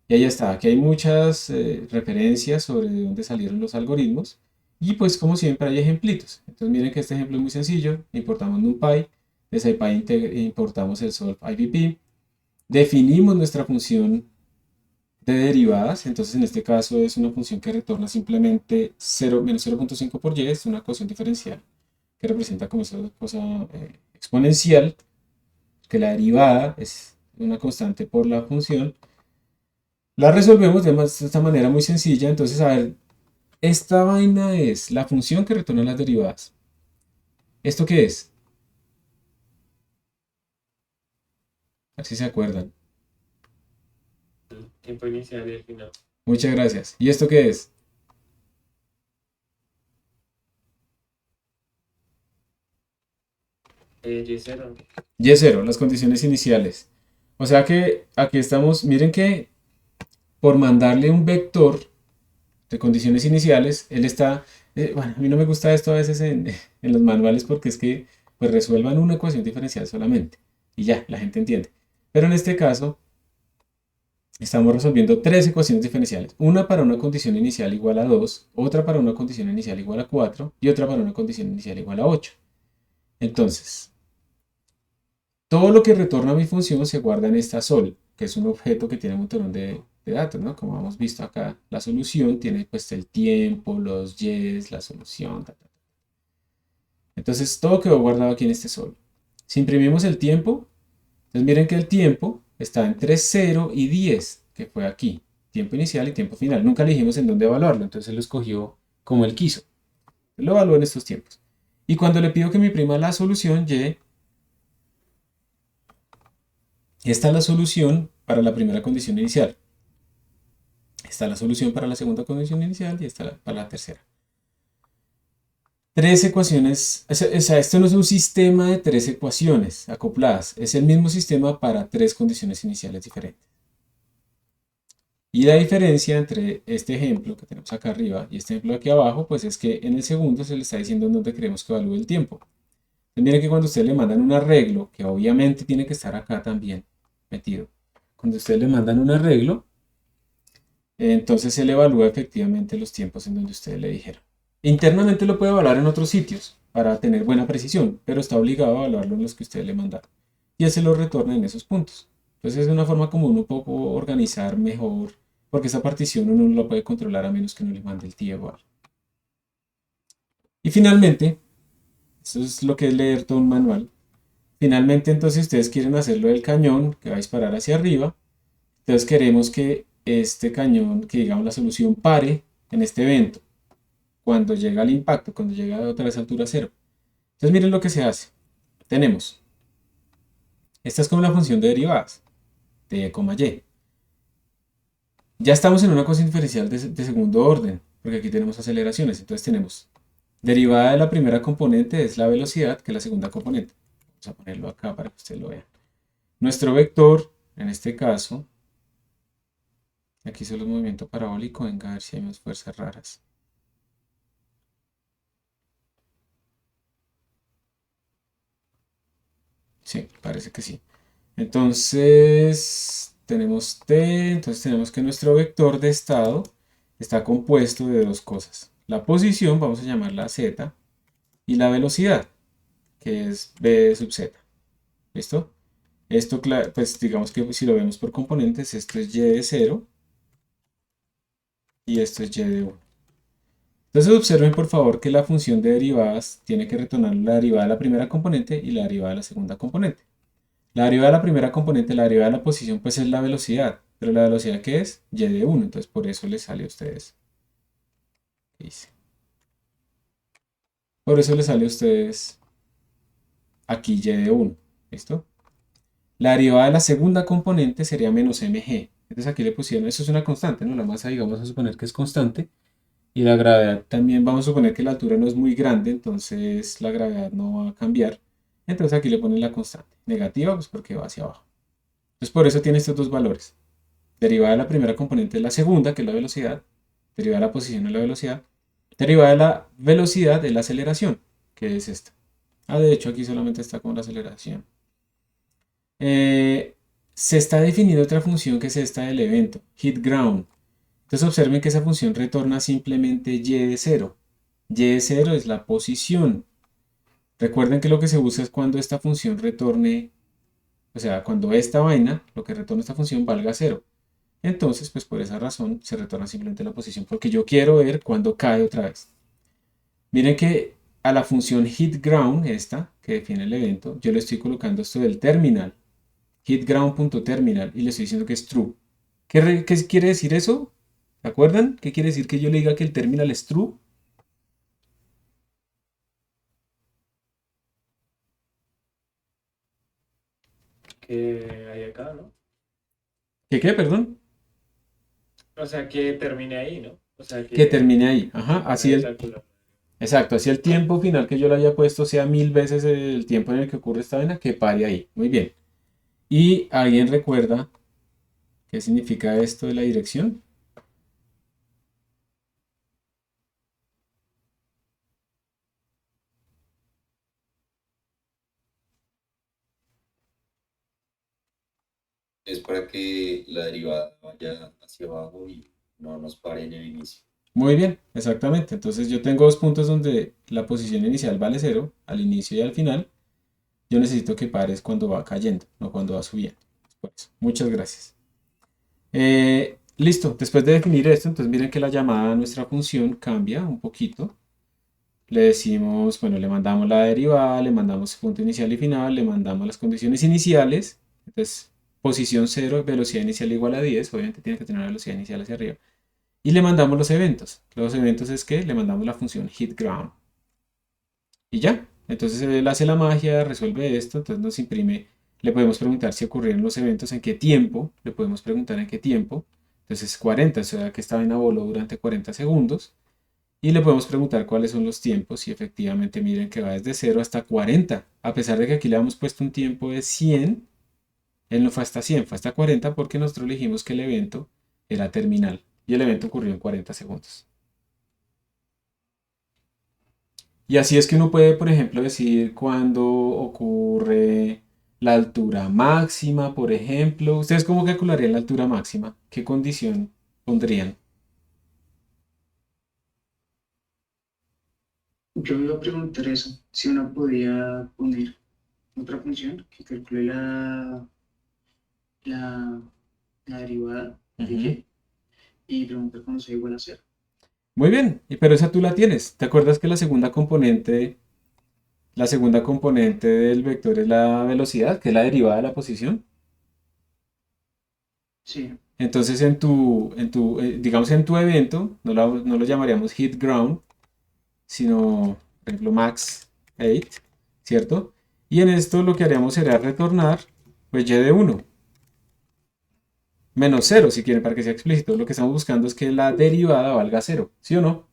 Y ahí está, aquí hay muchas referencias sobre de dónde salieron los algoritmos. Y pues como siempre hay ejemplitos. Entonces miren que este ejemplo es muy sencillo. Importamos NumPy, de SciPy importamos el solve IPP. Definimos nuestra función de derivadas, entonces en este caso es una función que retorna simplemente 0, menos 0.5 por y, es una ecuación diferencial que representa como esa cosa exponencial, que la derivada es una constante por la función. La resolvemos de esta manera muy sencilla, entonces a ver, esta vaina es la función que retorna las derivadas. ¿Esto qué es? A ver si se acuerdan. el tiempo inicial y el final. Muchas gracias. ¿Y esto qué es? Y0. Y0, las condiciones iniciales. O sea que aquí estamos, miren que por mandarle un vector de condiciones iniciales, él está, bueno, a mí no me gusta esto a veces en los manuales porque es que pues resuelvan una ecuación diferencial solamente y ya, la gente entiende. Pero en este caso, estamos resolviendo tres ecuaciones diferenciales. Una para una condición inicial igual a 2, otra para una condición inicial igual a 4 y otra para una condición inicial igual a 8. Entonces, todo lo que retorna mi función se guarda en esta sol, que es un objeto que tiene un montón de datos, ¿no? Como hemos visto acá, la solución tiene pues el tiempo, los yes, la solución, ta. Entonces, todo quedó guardado aquí en este sol. Si imprimimos el tiempo, entonces miren que el tiempo está entre 0 y 10, que fue aquí. Tiempo inicial y tiempo final. Nunca le dijimos en dónde evaluarlo, entonces él lo escogió como él quiso. Lo evaluó en estos tiempos. Y cuando le pido que me imprima la solución y, esta es la solución para la primera condición inicial. Esta es la solución para la segunda condición inicial y esta para la tercera. Tres ecuaciones, o sea, esto no es un sistema de tres ecuaciones acopladas, es el mismo sistema para tres condiciones iniciales diferentes. Y la diferencia entre este ejemplo que tenemos acá arriba y este ejemplo de aquí abajo, pues es que en el segundo se le está diciendo en dónde queremos que evalúe el tiempo. Entonces miren que cuando ustedes le mandan un arreglo, que obviamente tiene que estar acá también metido, cuando ustedes le mandan un arreglo, entonces él evalúa efectivamente los tiempos en donde ustedes le dijeron. Internamente lo puede evaluar en otros sitios para tener buena precisión, pero está obligado a evaluarlo en los que ustedes le mandaron. Y él se lo retorna en esos puntos. Entonces es una forma como uno un poco organizar mejor, porque esa partición uno no la puede controlar a menos que no le mande el tío igual. Y finalmente, eso es lo que es leer todo un manual. Finalmente, entonces ustedes quieren hacerlo del cañón que va a disparar hacia arriba. Entonces queremos que este cañón, que digamos la solución pare en este evento, cuando llega al impacto, cuando llega a otra vez a altura cero. Entonces miren lo que se hace. Tenemos, esta es como la función de derivadas, de y. Ya estamos en una ecuación diferencial de segundo orden, porque aquí tenemos aceleraciones. Entonces tenemos derivada de la primera componente es la velocidad, que es la segunda componente. Vamos a ponerlo acá para que ustedes lo vean. Nuestro vector, en este caso, aquí solo el movimiento parabólico, venga a ver si hay más fuerzas raras. Sí, parece que sí. Entonces, tenemos t, entonces tenemos que nuestro vector de estado está compuesto de dos cosas. La posición, vamos a llamarla z, y la velocidad, que es b sub z. ¿Listo? Esto, pues digamos que si lo vemos por componentes, esto es y de 0 y esto es y de 1. Entonces observen por favor que la función de derivadas tiene que retornar la derivada de la primera componente y la derivada de la segunda componente. La derivada de la primera componente, la derivada de la posición, pues es la velocidad. Pero la velocidad, ¿qué es? Y de 1. Entonces por eso les sale a ustedes. ¿Qué dice? Por eso les sale a ustedes aquí y de 1. ¿Listo? La derivada de la segunda componente sería menos mg. Entonces aquí le pusieron, eso es una constante, ¿no? La masa, digamos, a suponer que es constante. Y la gravedad también, vamos a suponer que la altura no es muy grande, entonces la gravedad no va a cambiar. Entonces aquí le ponen la constante. Negativa, pues porque va hacia abajo. Entonces por eso tiene estos dos valores. Derivada de la primera componente de la segunda, que es la velocidad. Derivada de la posición de la velocidad. Derivada de la velocidad de la aceleración, que es esta. Ah, de hecho aquí solamente está con la aceleración. Se está definiendo otra función que es esta del evento, hit ground. Entonces observen que esa función retorna simplemente y de 0. Y de 0 es la posición. Recuerden que lo que se busca es cuando esta función retorne, o sea, cuando esta vaina, lo que retorna esta función valga 0. Entonces, pues por esa razón se retorna simplemente la posición, porque yo quiero ver cuándo cae otra vez. Miren que a la función hitGround, esta, que define el evento, yo le estoy colocando esto del terminal, hitGround.terminal, y le estoy diciendo que es true. ¿Qué quiere decir eso? ¿Se acuerdan? ¿Qué quiere decir que yo le diga que el terminal es true? Que hay acá, ¿no? ¿Qué qué, perdón? O sea, que termine ahí, ¿no? O sea, Que que termine ahí. Ajá, así nadie el, calcula. exacto, así el tiempo final que yo le haya puesto sea 1000 veces el tiempo en el que ocurre esta vaina, que pare ahí. Muy bien. ¿Y alguien recuerda qué significa esto de la dirección? Es para que la derivada vaya hacia abajo y no nos pare en el inicio. Muy bien, exactamente. Entonces yo tengo dos puntos donde la posición inicial vale cero, al inicio y al final. Yo necesito que pares cuando va cayendo, no cuando va subiendo. Por eso. Muchas gracias. Listo, después de definir esto, entonces miren que la llamada a nuestra función cambia un poquito. Le decimos, bueno, le mandamos la derivada, le mandamos punto inicial y final, le mandamos las condiciones iniciales. Entonces, posición 0, velocidad inicial igual a 10, obviamente tiene que tener una velocidad inicial hacia arriba. Y le mandamos los eventos. Los eventos es que le mandamos la función hitGround. Y ya. Entonces él hace la magia, resuelve esto, entonces nos imprime. Le podemos preguntar si ocurrieron los eventos, en qué tiempo. Le podemos preguntar en qué tiempo. Entonces 40, o sea que esta vaina voló durante 40 segundos. Y le podemos preguntar cuáles son los tiempos. Y efectivamente miren que va desde 0 hasta 40. A pesar de que aquí le hemos puesto un tiempo de 100, él no fue hasta 100, fue hasta 40 porque nosotros elegimos que el evento era terminal. Y el evento ocurrió en 40 segundos. Y así es que uno puede, por ejemplo, decir cuándo ocurre la altura máxima, por ejemplo. ¿Ustedes cómo calcularían la altura máxima? ¿Qué condición pondrían? Yo iba a preguntar eso, si uno podía poner otra función que calcule la, la derivada de y preguntar cuándo sea igual a cero. Muy bien, pero esa tú la tienes. ¿Te acuerdas que la segunda componente del vector es la velocidad, que es la derivada de la posición? Sí, Entonces digamos en tu evento, no lo llamaríamos hit ground, sino, por ejemplo, max 8, ¿cierto? Y en esto lo que haríamos sería retornar, pues y de 1, menos 0 si quieren, para que sea explícito. Lo que estamos buscando es que la derivada valga 0, ¿sí o no?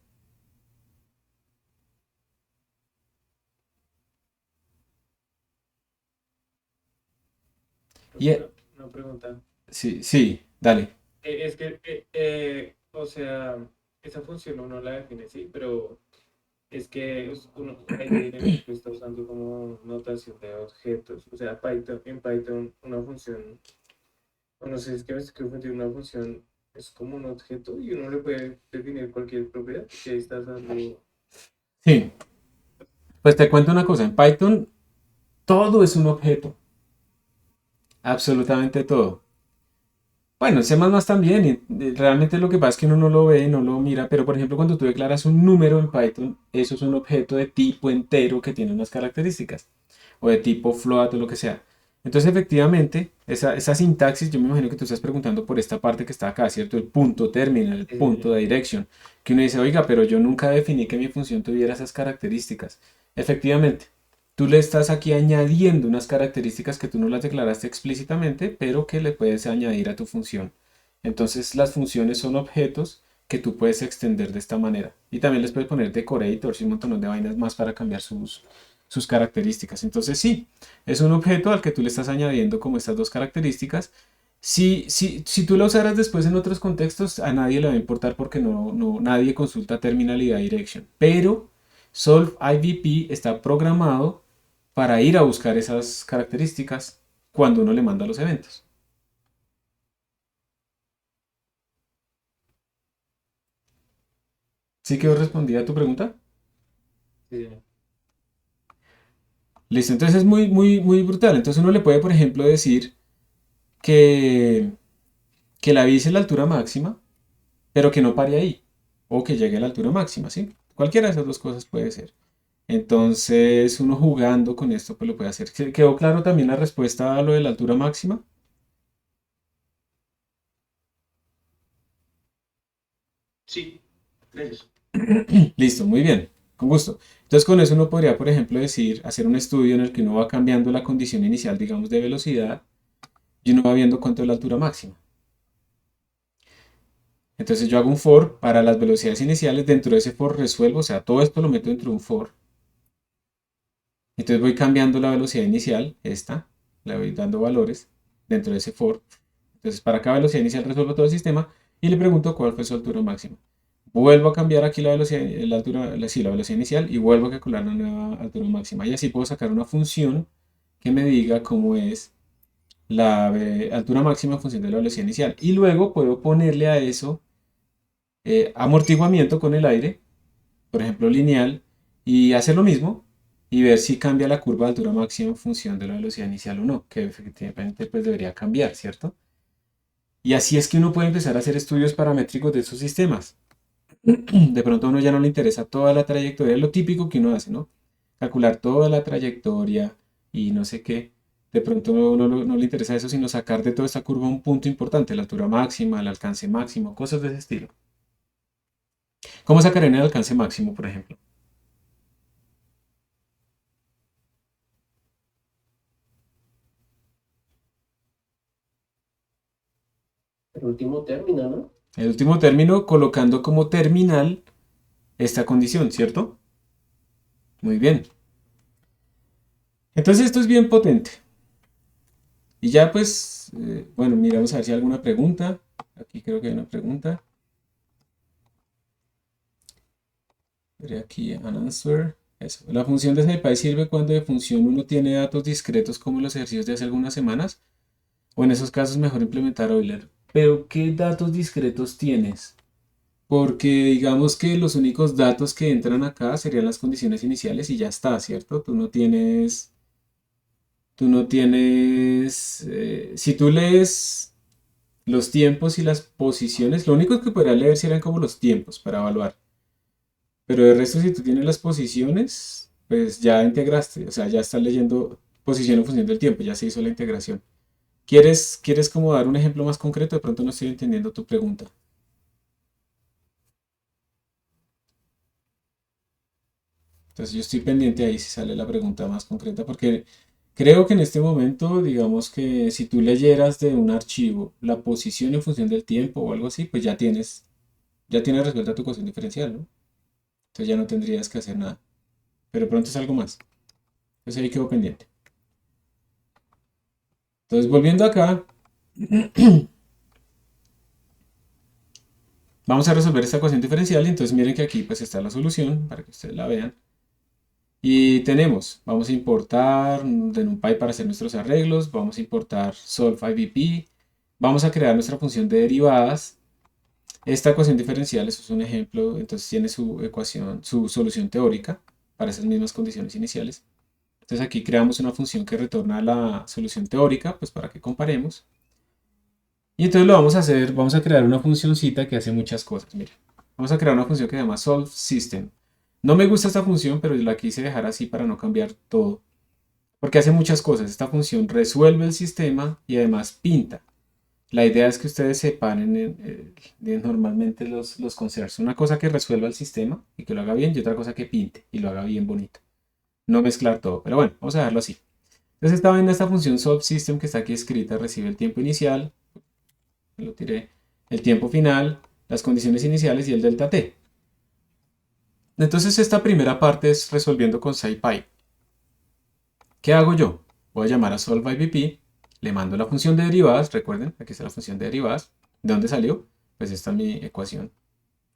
Y, Una pregunta. sí, sí, dale. Es que, o sea, esa función uno la define, sí, pero es que uno ahí directamente está usando como notación de objetos. O sea, en Python una función, o no sé, es que a veces creo que tiene una función, es como un objeto y uno le puede definir cualquier propiedad. Y ahí estás dando. Sí, pues te cuento una cosa. En Python todo es un objeto, absolutamente todo. Bueno, en C++ también, y realmente lo que pasa es que uno no lo ve, no lo mira, pero por ejemplo cuando tú declaras un número en Python, eso es un objeto de tipo entero que tiene unas características, o de tipo float o lo que sea. Entonces efectivamente, esa sintaxis, yo me imagino que tú estás preguntando por esta parte que está acá, ¿cierto? El punto terminal, el punto de direction, que uno dice, oiga, pero yo nunca definí que mi función tuviera esas características. Efectivamente, tú le estás aquí añadiendo unas características que tú no las declaraste explícitamente, pero que le puedes añadir a tu función. Entonces las funciones son objetos que tú puedes extender de esta manera. Y también les puedes poner decorators y un montón de vainas más para cambiar sus características. Entonces sí, es un objeto al que tú le estás añadiendo como estas dos características. Si tú lo usaras después en otros contextos, a nadie le va a importar porque nadie consulta terminalidad direction. Pero Solve IVP está programado para ir a buscar esas características cuando uno le manda los eventos. ¿Sí quedó respondida a tu pregunta? Sí, Listo, entonces es muy, muy, muy brutal. Entonces uno le puede, por ejemplo, decir que, que la avise la altura máxima, pero que no pare ahí, o que llegue a la altura máxima, ¿sí? Cualquiera de esas dos cosas puede ser. Entonces uno jugando con esto pues lo puede hacer. ¿Quedó claro también la respuesta a lo de la altura máxima? sí, gracias. Listo, muy bien, con gusto. Entonces con eso uno podría, por ejemplo, decir, hacer un estudio en el que uno va cambiando la condición inicial, digamos, de velocidad y uno va viendo cuánto es la altura máxima. Entonces yo hago un for para las velocidades iniciales, dentro de ese for resuelvo, o sea, todo esto lo meto dentro de un for. Entonces voy cambiando la velocidad inicial, esta, le voy dando valores dentro de ese for. Entonces para cada velocidad inicial resuelvo todo el sistema y le pregunto cuál fue su altura máxima. Vuelvo a cambiar aquí la velocidad, la altura, sí, la velocidad inicial y vuelvo a calcular la nueva altura máxima. Y así puedo sacar una función que me diga cómo es la altura máxima en función de la velocidad inicial. Y luego puedo ponerle a eso amortiguamiento con el aire, por ejemplo lineal, y hacer lo mismo y ver si cambia la curva de altura máxima en función de la velocidad inicial o no, que efectivamente pues debería cambiar, ¿cierto? Y así es que uno puede empezar a hacer estudios paramétricos de esos sistemas. De pronto a uno ya no le interesa toda la trayectoria, lo típico que uno hace, ¿no? Calcular toda la trayectoria y no sé qué. De pronto a uno no le interesa eso, sino sacar de toda esta curva un punto importante, la altura máxima, el alcance máximo, cosas de ese estilo. ¿Cómo sacarían el alcance máximo, por ejemplo? El último término, ¿no? El último término colocando como terminal esta condición, ¿cierto? Muy bien. Entonces esto es bien potente. Y ya pues, bueno, miramos a ver si hay alguna pregunta. Aquí creo que hay una pregunta. Veré aquí an answer. Eso. La función de SciPy sirve cuando de función uno tiene datos discretos como los ejercicios de hace algunas semanas. O en esos casos mejor implementar Euler. Pero ¿qué datos discretos tienes? Porque digamos que los únicos datos que entran acá serían las condiciones iniciales y ya está, ¿cierto? Si tú lees los tiempos y las posiciones, lo único que podría leer serían como los tiempos para evaluar. Pero de resto, si tú tienes las posiciones, pues ya integraste, o sea, ya estás leyendo posición en función del tiempo, ya se hizo la integración. ¿Quieres como dar un ejemplo más concreto? De pronto no estoy entendiendo tu pregunta. Entonces yo estoy pendiente ahí si sale la pregunta más concreta, porque creo que en este momento, digamos que si tú leyeras de un archivo la posición en función del tiempo o algo así, pues ya tienes resuelta tu ecuación diferencial, ¿no? Entonces ya no tendrías que hacer nada. Pero de pronto es algo más. Entonces ahí quedó pendiente. Entonces volviendo acá, vamos a resolver esta ecuación diferencial y entonces miren que aquí pues está la solución para que ustedes la vean. Y vamos a importar de NumPy para hacer nuestros arreglos, vamos a importar solve_IVP, vamos a crear nuestra función de derivadas. Esta ecuación diferencial, eso es un ejemplo, entonces tiene su ecuación, su solución teórica para esas mismas condiciones iniciales. Entonces aquí creamos una función que retorna la solución teórica, pues para que comparemos. Y entonces lo vamos a hacer, vamos a crear una funcioncita que hace muchas cosas. Miren, vamos a crear una función que se llama solveSystem. No me gusta esta función, pero la quise dejar así para no cambiar todo. Porque hace muchas cosas. Esta función resuelve el sistema y además pinta. La idea es que ustedes separen normalmente los conceptos. Una cosa que resuelva el sistema y que lo haga bien y otra cosa que pinte y lo haga bien bonito. No mezclar todo, pero bueno, vamos a dejarlo así. Entonces esta función solveSystem que está aquí escrita recibe el tiempo inicial, lo tiré, el tiempo final, las condiciones iniciales y el delta t. Entonces esta primera parte es resolviendo con SciPy. ¿Qué hago yo? Voy a llamar a solve_IVP, le mando la función de derivadas, recuerden, aquí está la función de derivadas. ¿De dónde salió? Pues esta es mi ecuación.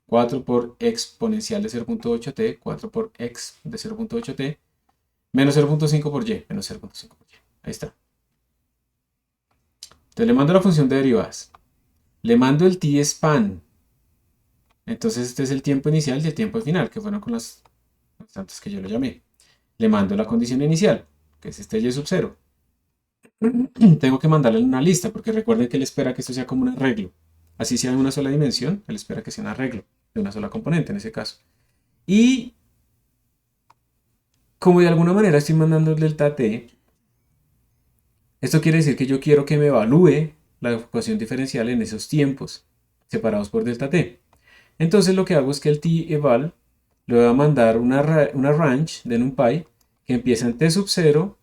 4 por exponencial de 0.8t, 4 por x de 0.8t, menos 0.5 por y, menos 0.5 por y. Ahí está. Entonces le mando la función de derivadas. Le mando el tspan. Entonces este es el tiempo inicial y el tiempo final, que fueron con las constantes que yo lo llamé. Le mando la condición inicial, que es este y sub 0. Tengo que mandarle una lista, porque recuerden que él espera que esto sea como un arreglo. Así sea en una sola dimensión, él espera que sea un arreglo de una sola componente en ese caso. Y como de alguna manera estoy mandando el delta t, esto quiere decir que yo quiero que me evalúe la ecuación diferencial en esos tiempos, separados por delta t. Entonces lo que hago es que el t-eval le voy a mandar una range de NumPy que empieza en t sub 0,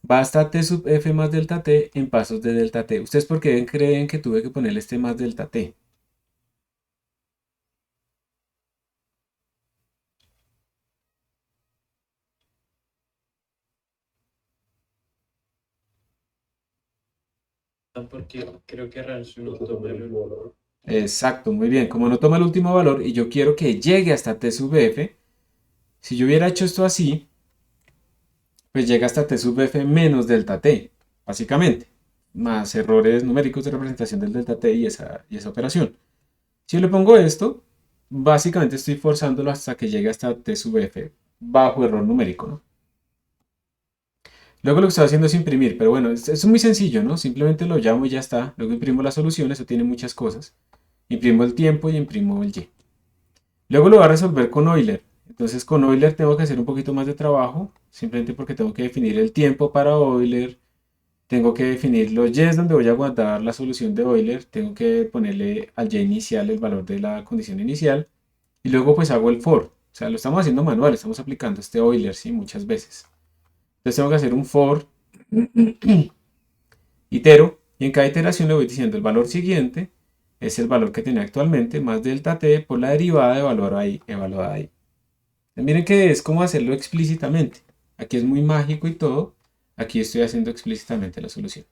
va hasta t sub f más delta t en pasos de delta t. ¿Ustedes por qué creen que tuve que ponerle este más delta t? Porque creo que Rancho no toma el valor. Exacto, muy bien. Como no toma el último valor y yo quiero que llegue hasta t sub f, si yo hubiera hecho esto así, pues llega hasta t sub f menos delta t, básicamente. más errores numéricos de representación del delta t y esa operación. Si yo le pongo esto, básicamente estoy forzándolo hasta que llegue hasta t sub f bajo error numérico, ¿no? Luego lo que estoy haciendo es imprimir, pero bueno, es muy sencillo, ¿no? Simplemente lo llamo y ya está. Luego imprimo la solución, eso tiene muchas cosas. Imprimo el tiempo y imprimo el y. Luego lo voy a resolver con Euler. Entonces con Euler tengo que hacer un poquito más de trabajo, simplemente porque tengo que definir el tiempo para Euler, tengo que definir los y's donde voy a guardar la solución de Euler, tengo que ponerle al y inicial el valor de la condición inicial, y luego pues hago el for. O sea, lo estamos haciendo manual, estamos aplicando este Euler, ¿sí? Muchas veces. Entonces tengo que hacer un for itero, y en cada iteración le voy diciendo el valor siguiente es el valor que tenía actualmente más delta t por la derivada evaluada ahí. Miren que es como hacerlo explícitamente. Aquí es muy mágico y todo. Aquí estoy haciendo explícitamente la solución.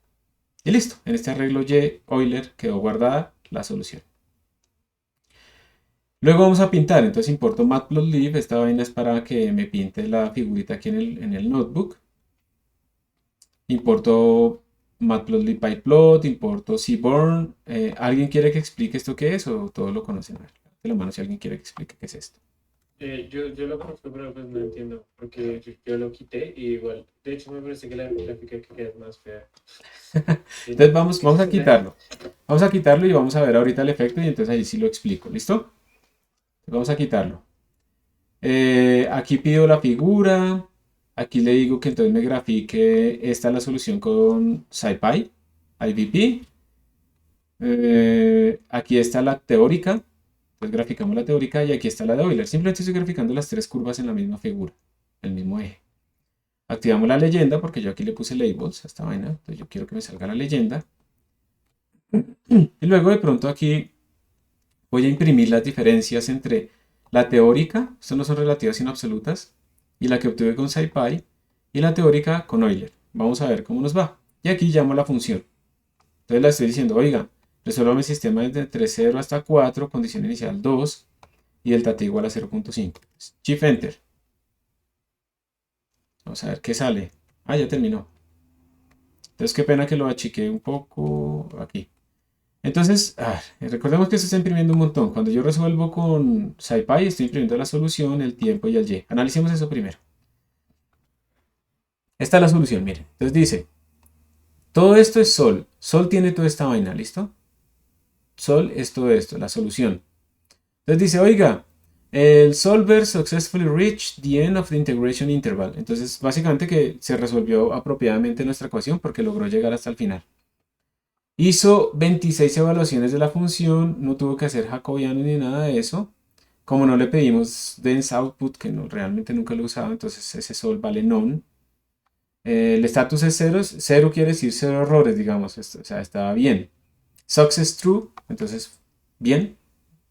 Y listo. En este arreglo Y Euler quedó guardada la solución. Luego vamos a pintar. Entonces importo matplotlib. Esta vaina es para que me pinte la figurita aquí en el notebook. Importo matplotlib pyplot. Importo seaborn. ¿Alguien quiere que explique esto qué es o todos lo conocen? A ver, de la mano si alguien quiere que explique qué es esto. Yo lo conozco, pero pues no entiendo, porque yo lo quité y igual, de hecho me parece que la gráfica que queda es más fea. Entonces vamos a quitarlo. Vamos a quitarlo y vamos a ver ahorita el efecto y entonces ahí sí lo explico. ¿Listo? Vamos a quitarlo. Aquí pido la figura. Aquí le digo que entonces me grafique. Esta es la solución con SciPy, IVP. Aquí está la teórica. Entonces graficamos la teórica y aquí está la de Euler. Simplemente estoy graficando las tres curvas en la misma figura, el mismo eje. Activamos la leyenda porque yo aquí le puse labels a esta vaina. Entonces yo quiero que me salga la leyenda. Y luego de pronto aquí voy a imprimir las diferencias entre la teórica, estas no son relativas sino absolutas, y la que obtuve con SciPy, y la teórica con Euler. Vamos a ver cómo nos va. Y aquí llamo la función. Entonces la estoy diciendo, oiga, resuelva mi sistema desde 0 hasta 4, condición inicial 2, y delta t igual a 0.5. Shift Enter. Vamos a ver qué sale. Ah, ya terminó. Entonces qué pena que lo achiqué un poco aquí. Entonces, recordemos que se está imprimiendo un montón. Cuando yo resuelvo con SciPy, estoy imprimiendo la solución, el tiempo y el y. Analicemos eso primero. Esta es la solución, miren. Entonces dice, todo esto es Sol. Sol tiene toda esta vaina, ¿listo? Sol es todo esto, la solución. Entonces dice, oiga, el solver successfully reached the end of the integration interval. Entonces, básicamente que se resolvió apropiadamente nuestra ecuación porque logró llegar hasta el final. Hizo 26 evaluaciones de la función, no tuvo que hacer jacobiano ni nada de eso. Como no le pedimos dense output, que no, realmente nunca lo he usado, entonces ese sol vale none. El status es 0, 0 quiere decir 0 errores, digamos, o sea, está bien. Success true, entonces bien,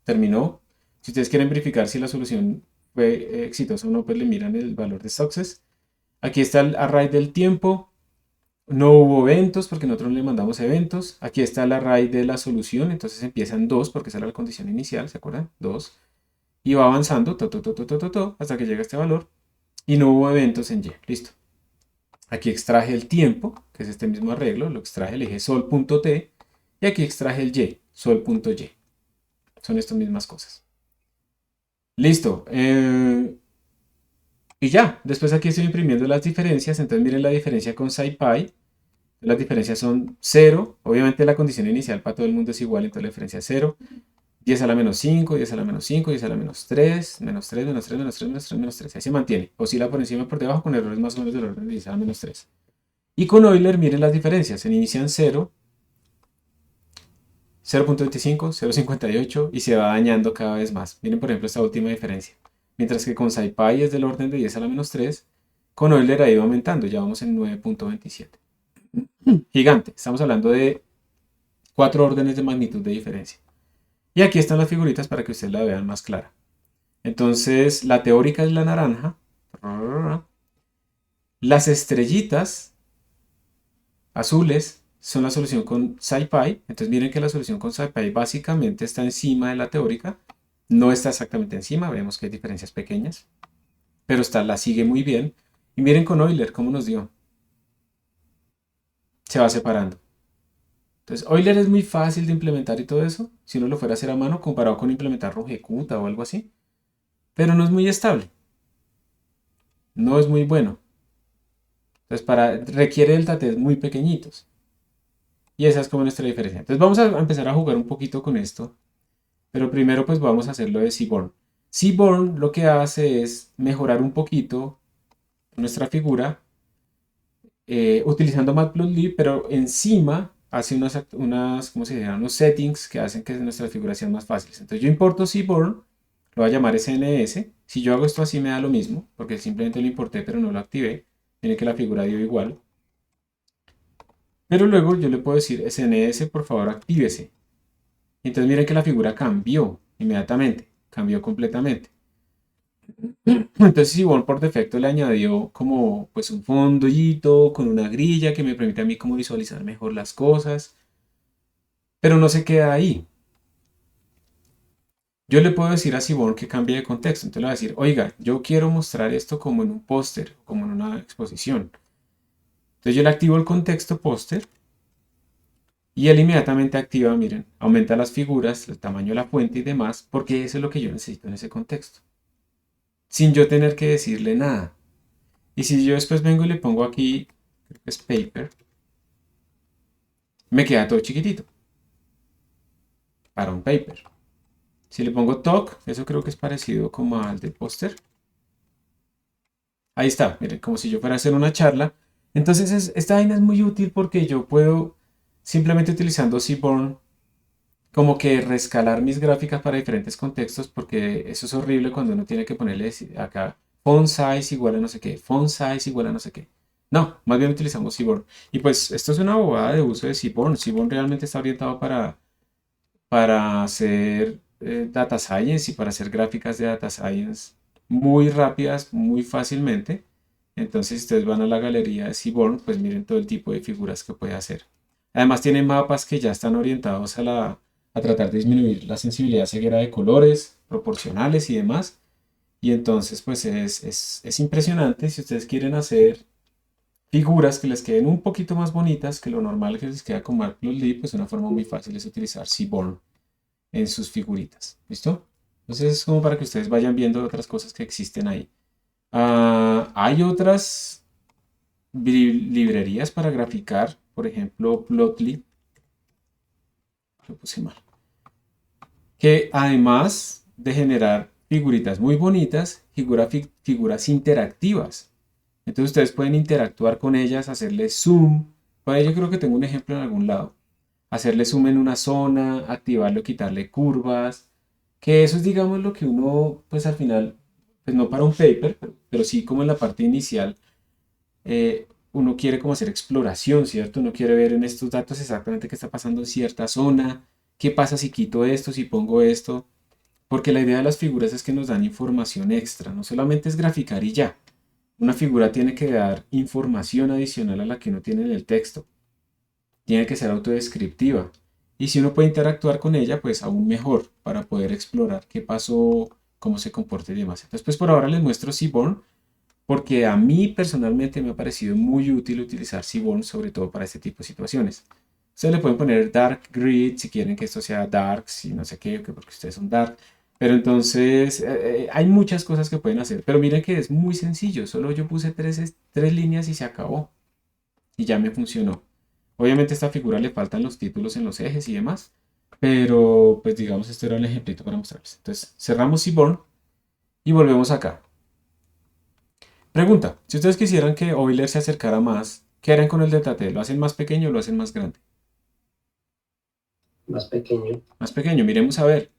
terminó. Si ustedes quieren verificar si la solución fue exitosa o no, pues le miran el valor de success. Aquí está el array del tiempo. No hubo eventos porque nosotros no le mandamos eventos. Aquí está el array de la solución, entonces empiezan 2 porque esa era la condición inicial, ¿se acuerdan? 2. Y va avanzando hasta que llega a este valor. Y no hubo eventos en y. Listo. Aquí extraje el tiempo, que es este mismo arreglo, lo extraje, le dije sol.t. Y aquí extraje el y, sol.y. Son estas mismas cosas. Listo. Y ya, después aquí estoy imprimiendo las diferencias. Entonces miren la diferencia con SciPy. Las diferencias son 0. Obviamente la condición inicial para todo el mundo es igual, entonces la diferencia es 0. 10 a la menos 5, 10 a la menos 5, 10 a la menos 3, menos 3, menos 3, menos 3, menos 3, menos 3. Ahí se mantiene. Oscila por encima y por debajo con errores más o menos del orden de 10 a la menos 3. Y con Euler miren las diferencias. Se inician 0, 0.25, 0.58 y se va dañando cada vez más. Miren por ejemplo esta última diferencia. Mientras que con SciPy es del orden de 10 a la menos 3, con Euler ha ido aumentando. Ya vamos en 9.27. Gigante. Estamos hablando de 4 órdenes de magnitud de diferencia. Y aquí están las figuritas para que ustedes la vean más clara. Entonces, la teórica es la naranja. Las estrellitas azules son la solución con SciPy. Entonces, miren que la solución con SciPy básicamente está encima de la teórica. No está exactamente encima, vemos que hay diferencias pequeñas. Pero la sigue muy bien. Y miren con Euler cómo nos dio. Se va separando. Entonces, Euler es muy fácil de implementar y todo eso, si uno lo fuera a hacer a mano, comparado con implementar Rogecuta o algo así. Pero no es muy estable, no es muy bueno. Entonces, requiere delta-t muy pequeñitos. Y esa es como nuestra diferencia. Entonces, vamos a empezar a jugar un poquito con esto. Pero primero, pues vamos a hacerlo de Seaborn. Seaborn lo que hace es mejorar un poquito nuestra figura utilizando Matplotlib, pero encima hace ¿cómo se llama? Unos settings que hacen que nuestras figuras sean más fáciles. Entonces yo importo Seaborn, lo voy a llamar SNS. Si yo hago esto así me da lo mismo, porque simplemente lo importé pero no lo activé. Tiene que la figura dio igual. Pero luego yo le puedo decir SNS, por favor actívese. Y entonces miren que la figura cambió inmediatamente, cambió completamente. Entonces Seaborn por defecto le añadió como pues un fondito con una grilla que me permite a mí como visualizar mejor las cosas. Pero no se queda ahí. Yo le puedo decir a Seaborn que cambie de contexto. Entonces le voy a decir, oiga, yo quiero mostrar esto como en un póster, como en una exposición. Entonces yo le activo el contexto póster y él inmediatamente activa, miren, aumenta las figuras, el tamaño de la fuente y demás, porque eso es lo que yo necesito en ese contexto. Sin yo tener que decirle nada. Y si yo después vengo y le pongo aquí, creo que es paper, me queda todo chiquitito. Para un paper. Si le pongo talk, eso creo que es parecido como al del póster. Ahí está, miren, como si yo fuera a hacer una charla. Entonces esta vaina es muy útil porque yo puedo, simplemente utilizando Seaborn, como que rescalar mis gráficas para diferentes contextos, porque eso es horrible cuando uno tiene que ponerle acá font size igual a no sé qué, font size igual a no sé qué. No, más bien utilizamos Seaborn. Y pues esto es una bobada de uso de Seaborn. Seaborn realmente está orientado para hacer data science y para hacer gráficas de data science muy rápidas, muy fácilmente. Entonces, si ustedes van a la galería de Seaborn, pues miren todo el tipo de figuras que puede hacer. Además, tiene mapas que ya están orientados a tratar de disminuir la sensibilidad ceguera de colores, proporcionales y demás. Y entonces, pues es impresionante si ustedes quieren hacer figuras que les queden un poquito más bonitas que lo normal que les queda con Matplotlib, pues una forma muy fácil es utilizar Seaborn en sus figuritas. ¿Listo? Entonces es como para que ustedes vayan viendo otras cosas que existen ahí. Hay otras librerías para graficar, por ejemplo, Plotly. Lo puse mal. Que además de generar figuritas muy bonitas, figuras interactivas. Entonces ustedes pueden interactuar con ellas, hacerle zoom. Por ahí yo creo que tengo un ejemplo en algún lado. Hacerle zoom en una zona, activarlo, quitarle curvas. Que eso es, digamos, lo que uno, pues al final, pues no para un paper, pero sí como en la parte inicial, uno quiere como hacer exploración, ¿cierto? Uno quiere ver en estos datos exactamente qué está pasando en cierta zona, qué pasa si quito esto, si pongo esto, porque la idea de las figuras es que nos dan información extra, no solamente es graficar y ya. Una figura tiene que dar información adicional a la que uno tiene en el texto. Tiene que ser autodescriptiva. Y si uno puede interactuar con ella, pues aún mejor para poder explorar qué pasó, cómo se comporta y demás. Entonces, pues por ahora les muestro Seaborn, porque a mí personalmente me ha parecido muy útil utilizar Seaborn, sobre todo para este tipo de situaciones. Ustedes le pueden poner Dark Grid si quieren que esto sea Dark, si no sé qué, porque ustedes son Dark. Pero entonces hay muchas cosas que pueden hacer. Pero miren que es muy sencillo. Solo yo puse tres líneas y se acabó. Y ya me funcionó. Obviamente a esta figura le faltan los títulos en los ejes y demás. Pero pues digamos este era un ejemplito para mostrarles. Entonces cerramos Seaborn y volvemos acá. Pregunta, si ustedes quisieran que Euler se acercara más, ¿qué harán con el delta-t? ¿Lo hacen más pequeño o lo hacen más grande? Más pequeño. Más pequeño, miremos a ver.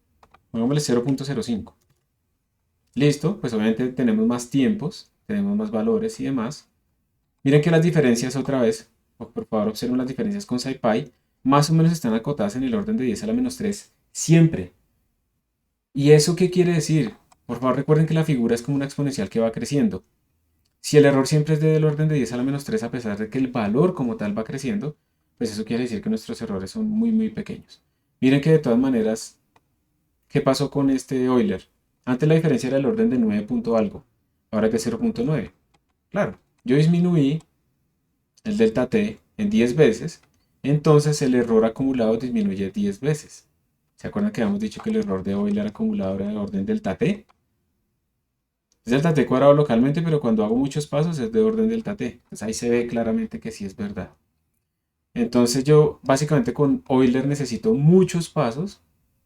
Pongámosle 0.05. Listo, pues obviamente tenemos más tiempos, tenemos más valores y demás. Miren que las diferencias otra vez, por favor observen las diferencias con SciPy, más o menos están acotadas en el orden de 10 a la menos 3, siempre. ¿Y eso qué quiere decir? Por favor recuerden que la figura es como una exponencial que va creciendo. Si el error siempre es del orden de 10 a la menos 3, a pesar de que el valor como tal va creciendo, pues eso quiere decir que nuestros errores son muy, muy pequeños. Miren que de todas maneras, ¿qué pasó con este Euler? Antes la diferencia era el orden de 9 punto algo, ahora es de 0.9. Claro, yo disminuí el delta t en 10 veces, entonces el error acumulado disminuye 10 veces. ¿Se acuerdan que habíamos dicho que el error de Euler acumulado era de orden delta t? Es delta t cuadrado localmente, pero cuando hago muchos pasos es de orden delta t. Entonces ahí se ve claramente que sí es verdad. Entonces yo básicamente con Euler necesito muchos pasos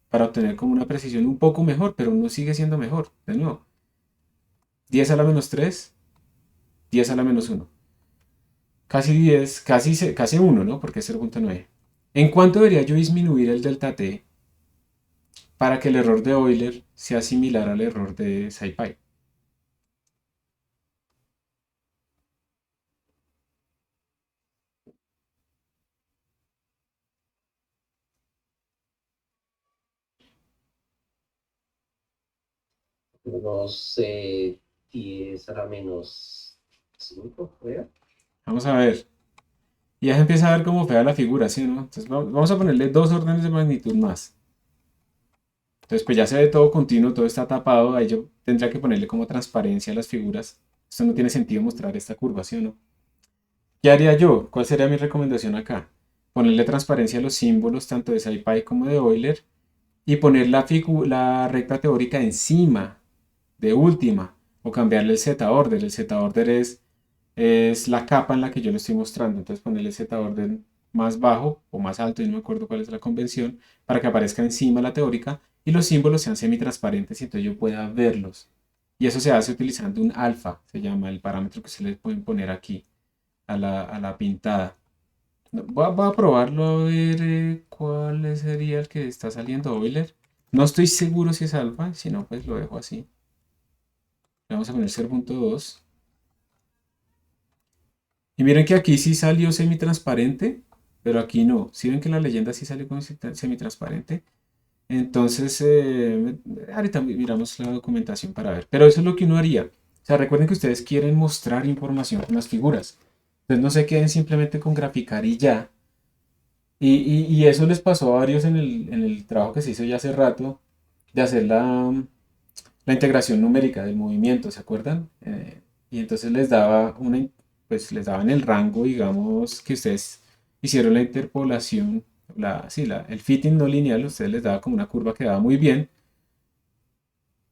para obtener como una precisión un poco mejor, pero no sigue siendo mejor. De nuevo, 10 a la menos 3, 10 a la menos 1. Casi 10, casi 1, ¿no? Porque es 0.9. ¿En cuánto debería yo disminuir el delta t para que el error de Euler sea similar al error de SciPy? Unos 10 a la menos 5, creo. Vamos a ver. Y ya se empieza a ver cómo fea la figura, ¿sí, no? Entonces vamos a ponerle 2 órdenes de magnitud más. Entonces pues ya se ve todo continuo, todo está tapado. Ahí yo tendría que ponerle como transparencia a las figuras. Esto no tiene sentido mostrar esta curva, ¿sí o no? ¿Qué haría yo? ¿Cuál sería mi recomendación acá? Ponerle transparencia a los símbolos tanto de SciPy como de Euler y poner la recta teórica encima de última o cambiarle el z-order. El z-order es la capa en la que yo lo estoy mostrando. Entonces ponerle z-order más bajo o más alto, y no me acuerdo cuál es la convención, para que aparezca encima la teórica y los símbolos sean semitransparentes y entonces yo pueda verlos. Y eso se hace utilizando un alfa, se llama el parámetro que se le pueden poner aquí a la pintada. No, voy a probarlo a ver cuál sería el que está saliendo Euler. No estoy seguro si es alfa, si no, pues lo dejo así. Le vamos a poner 0.2. Y miren que aquí sí salió semitransparente, pero aquí no. Si ven que en la leyenda sí salió como semitransparente. Entonces, ahorita miramos la documentación para ver. Pero eso es lo que uno haría. O sea, recuerden que ustedes quieren mostrar información con las figuras. Entonces no se queden simplemente con graficar y ya. Y eso les pasó a varios en el trabajo que se hizo ya hace rato, de hacer la integración numérica del movimiento, ¿se acuerdan? Y entonces les daba pues les daban el rango, digamos, que ustedes hicieron la interpolación, sí, el fitting no lineal, ustedes les daba como una curva que daba muy bien,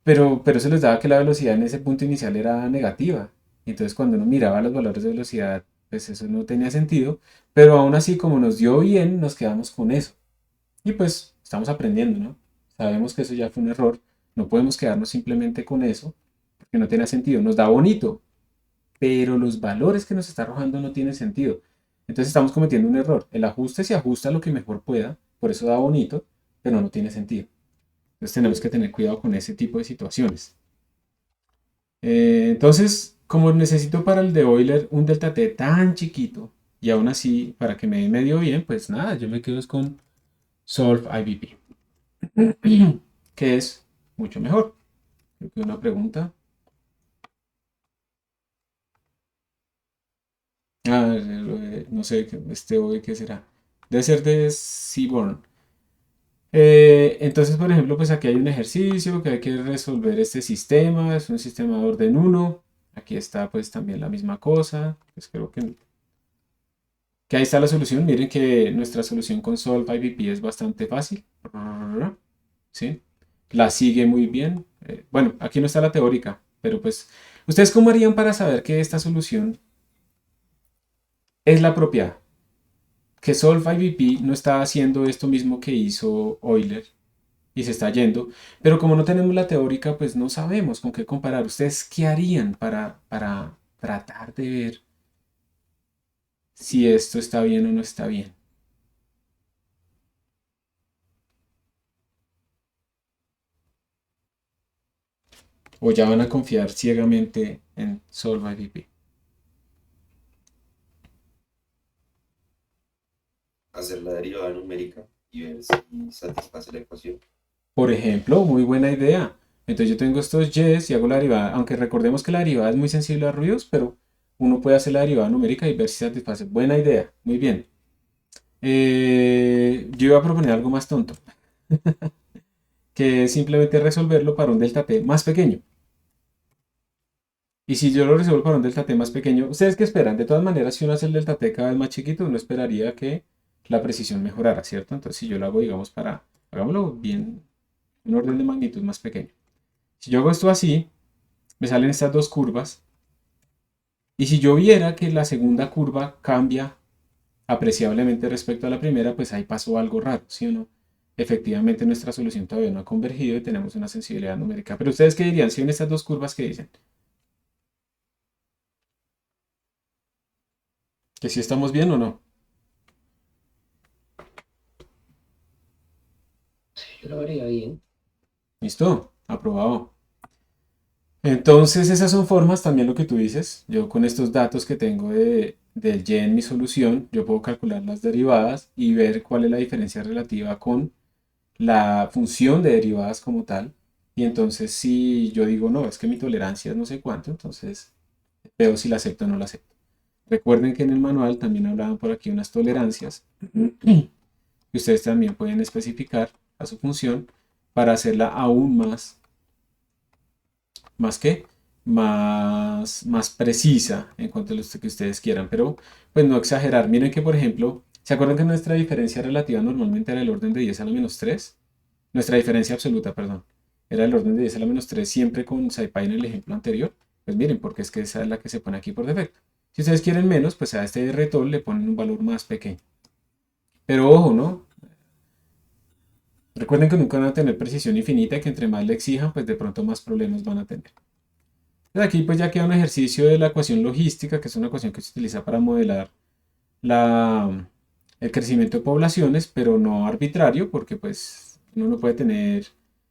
pero se les daba que la velocidad en ese punto inicial era negativa. Y entonces cuando uno miraba los valores de velocidad, pues eso no tenía sentido, pero aún así como nos dio bien, nos quedamos con eso. Y pues estamos aprendiendo, ¿no? Sabemos que eso ya fue un error, no podemos quedarnos simplemente con eso, porque no tiene sentido, nos da bonito, pero los valores que nos está arrojando no tienen sentido. Entonces estamos cometiendo un error. El ajuste se ajusta lo que mejor pueda, por eso da bonito, pero no tiene sentido. Entonces tenemos que tener cuidado con ese tipo de situaciones. Entonces, como necesito para el de Euler un delta t tan chiquito, y aún así, para que me dé medio bien, pues nada, yo me quedo con Solve IVP, que es mucho mejor. Creo que una pregunta. No sé, hoy qué será. Debe ser de Seaborn. Entonces, por ejemplo, pues aquí hay un ejercicio que hay que resolver este sistema. Es un sistema de orden 1. Aquí está pues también la misma cosa. Pues creo que ahí está la solución. Miren que nuestra solución con Solve IVP es bastante fácil. ¿Sí? La sigue muy bien. Bueno, aquí no está la teórica, pero pues, ¿ustedes cómo harían para saber que esta solución es la apropiada? Que Solve IVP no está haciendo esto mismo que hizo Euler y se está yendo, pero como no tenemos la teórica, pues no sabemos con qué comparar. ¿Ustedes qué harían para tratar de ver si esto está bien o no está bien? ¿O ya van a confiar ciegamente en Solve IVP? Hacer la derivada numérica y ver si satisface la ecuación. Por ejemplo, muy buena idea. Entonces yo tengo estos Ys y hago la derivada, aunque recordemos que la derivada es muy sensible a ruidos, pero uno puede hacer la derivada numérica y ver si satisface. Buena idea, muy bien. Yo iba a proponer algo más tonto, que es simplemente resolverlo para un delta t más pequeño. Y si yo lo resuelvo para un delta t más pequeño, ¿ustedes qué esperan? De todas maneras, si uno hace el delta t cada vez más chiquito, uno esperaría que la precisión mejorara, ¿cierto? Entonces si yo lo hago, digamos, hagámoslo bien, un orden de magnitud más pequeño. Si yo hago esto así, me salen estas dos curvas. Y si yo viera que la segunda curva cambia apreciablemente respecto a la primera, pues ahí pasó algo raro, ¿sí o no? Efectivamente nuestra solución todavía no ha convergido y tenemos una sensibilidad numérica. Pero ustedes qué dirían, si ven estas dos curvas, ¿qué dicen? ¿Que si estamos bien o no? Yo lo vería bien. ¿Listo? Aprobado. Entonces esas son formas, también lo que tú dices. Yo con estos datos que tengo del y en mi solución, yo puedo calcular las derivadas y ver cuál es la diferencia relativa con la función de derivadas como tal. Y entonces si yo digo, no, es que mi tolerancia es no sé cuánto, entonces veo si la acepto o no la acepto. Recuerden que en el manual también hablaban por aquí unas tolerancias que ustedes también pueden especificar a su función para hacerla aún más que más precisa en cuanto a lo que ustedes quieran, pero pues no exagerar. Miren que, por ejemplo, ¿se acuerdan que nuestra diferencia relativa normalmente era el orden de 10 a la menos 3? Nuestra diferencia absoluta, perdón, era el orden de 10 a la menos 3 siempre con SciPy en el ejemplo anterior. Pues miren, porque es que esa es la que se pone aquí por defecto. Si ustedes quieren menos, pues a este retol le ponen un valor más pequeño. Pero ojo, ¿no? Recuerden que nunca van a tener precisión infinita y que entre más le exijan, pues de pronto más problemas van a tener. Entonces aquí pues ya queda un ejercicio de la ecuación logística, que es una ecuación que se utiliza para modelar la, el crecimiento de poblaciones, pero no arbitrario, porque pues uno no puede tener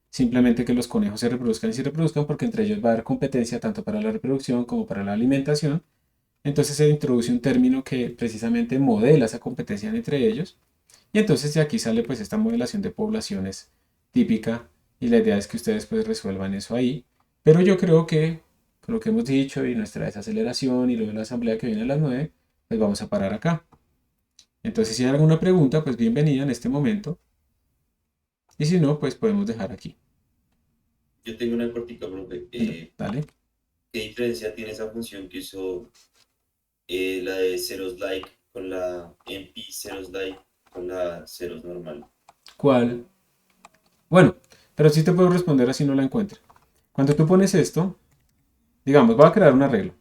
simplemente que los conejos se reproduzcan y se reproduzcan, porque entre ellos va a haber competencia tanto para la reproducción como para la alimentación. Entonces se introduce un término que precisamente modela esa competencia entre ellos. Y entonces de aquí sale pues esta modelación de poblaciones típica y la idea es que ustedes pues resuelvan eso ahí. Pero yo creo que con lo que hemos dicho y nuestra desaceleración y lo de la asamblea que viene a las 9 pues vamos a parar acá. Entonces si hay alguna pregunta pues bienvenida en este momento y si no pues podemos dejar aquí. Yo tengo una cortica, profe. Dale. ¿Qué diferencia tiene esa función que usó la de ceros like con la MP ceros like con la ceros normal? ¿Cuál? Bueno, pero sí te puedo responder así no la encuentre. Cuando tú pones esto, digamos, voy a crear un arreglo.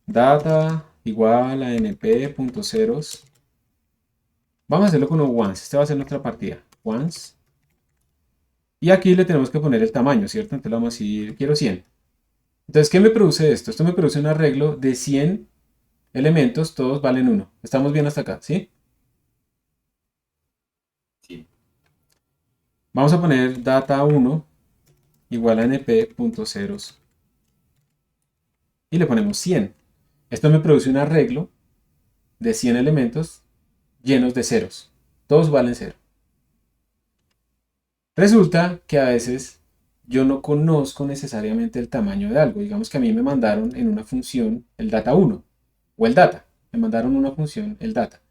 Data igual a np.ceros. Vamos a hacerlo con un once. Este va a ser nuestra partida. Once. Y aquí le tenemos que poner el tamaño, ¿cierto? Entonces le vamos a decir, quiero 100. Entonces, ¿qué me produce esto? Esto me produce un arreglo de 100 elementos, todos valen 1. Estamos bien hasta acá, ¿sí? Sí. Vamos a poner data 1 igual a np.ceros. Y le ponemos 100. Esto me produce un arreglo de 100 elementos llenos de ceros. Todos valen 0. Resulta que a veces yo no conozco necesariamente el tamaño de algo. Digamos que a mí me mandaron en una función el data 1 o el data. Me mandaron una función el data.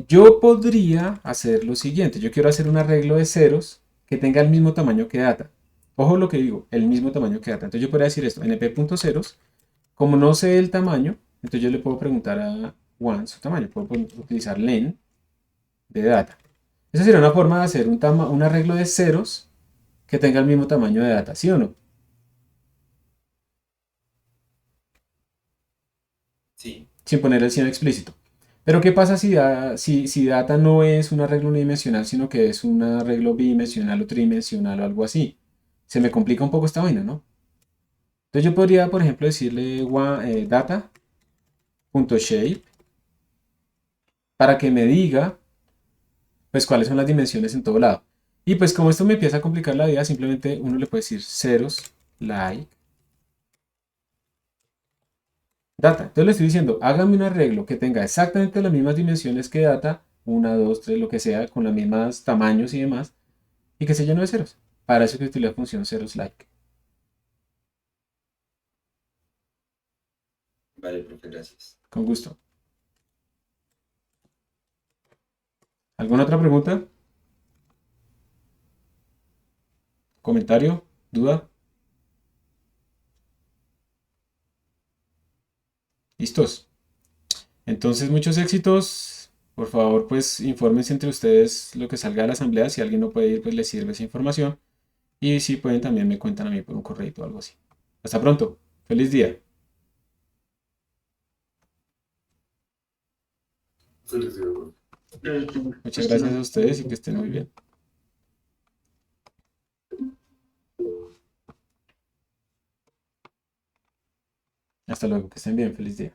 Yo podría hacer lo siguiente. Yo quiero hacer un arreglo de ceros que tenga el mismo tamaño que data. Ojo lo que digo, el mismo tamaño que data. Entonces yo podría decir esto, np.ceros. Como no sé el tamaño, entonces yo le puedo preguntar a one su tamaño. Puedo utilizar len de data. Esa sería una forma de hacer un arreglo de ceros que tenga el mismo tamaño de data, ¿sí o no? Sí. Sin poner el signo explícito. Pero ¿qué pasa si data no es un arreglo unidimensional, sino que es un arreglo bidimensional o tridimensional o algo así? Se me complica un poco esta vaina, ¿no? Entonces yo podría, por ejemplo, decirle data.shape para que me diga pues cuáles son las dimensiones en todo lado. Y pues como esto me empieza a complicar la vida, simplemente uno le puede decir ceros like data. Entonces le estoy diciendo, hágame un arreglo que tenga exactamente las mismas dimensiones que data, 1, 2, 3, lo que sea, con los mismos tamaños y demás, y que se llene de ceros. Para eso que utilizo la función ceros like. Vale, profe, gracias. Con gusto. ¿Alguna otra pregunta? ¿Comentario? ¿Duda? ¿Listos? Entonces, muchos éxitos. Por favor, pues infórmense entre ustedes lo que salga de la asamblea. Si alguien no puede ir, pues les sirve esa información. Y si pueden, también me cuentan a mí por un correo o algo así. Hasta pronto. Feliz día. Feliz día, bro. Muchas gracias a ustedes y que estén muy bien. Hasta luego, que estén bien. Feliz día.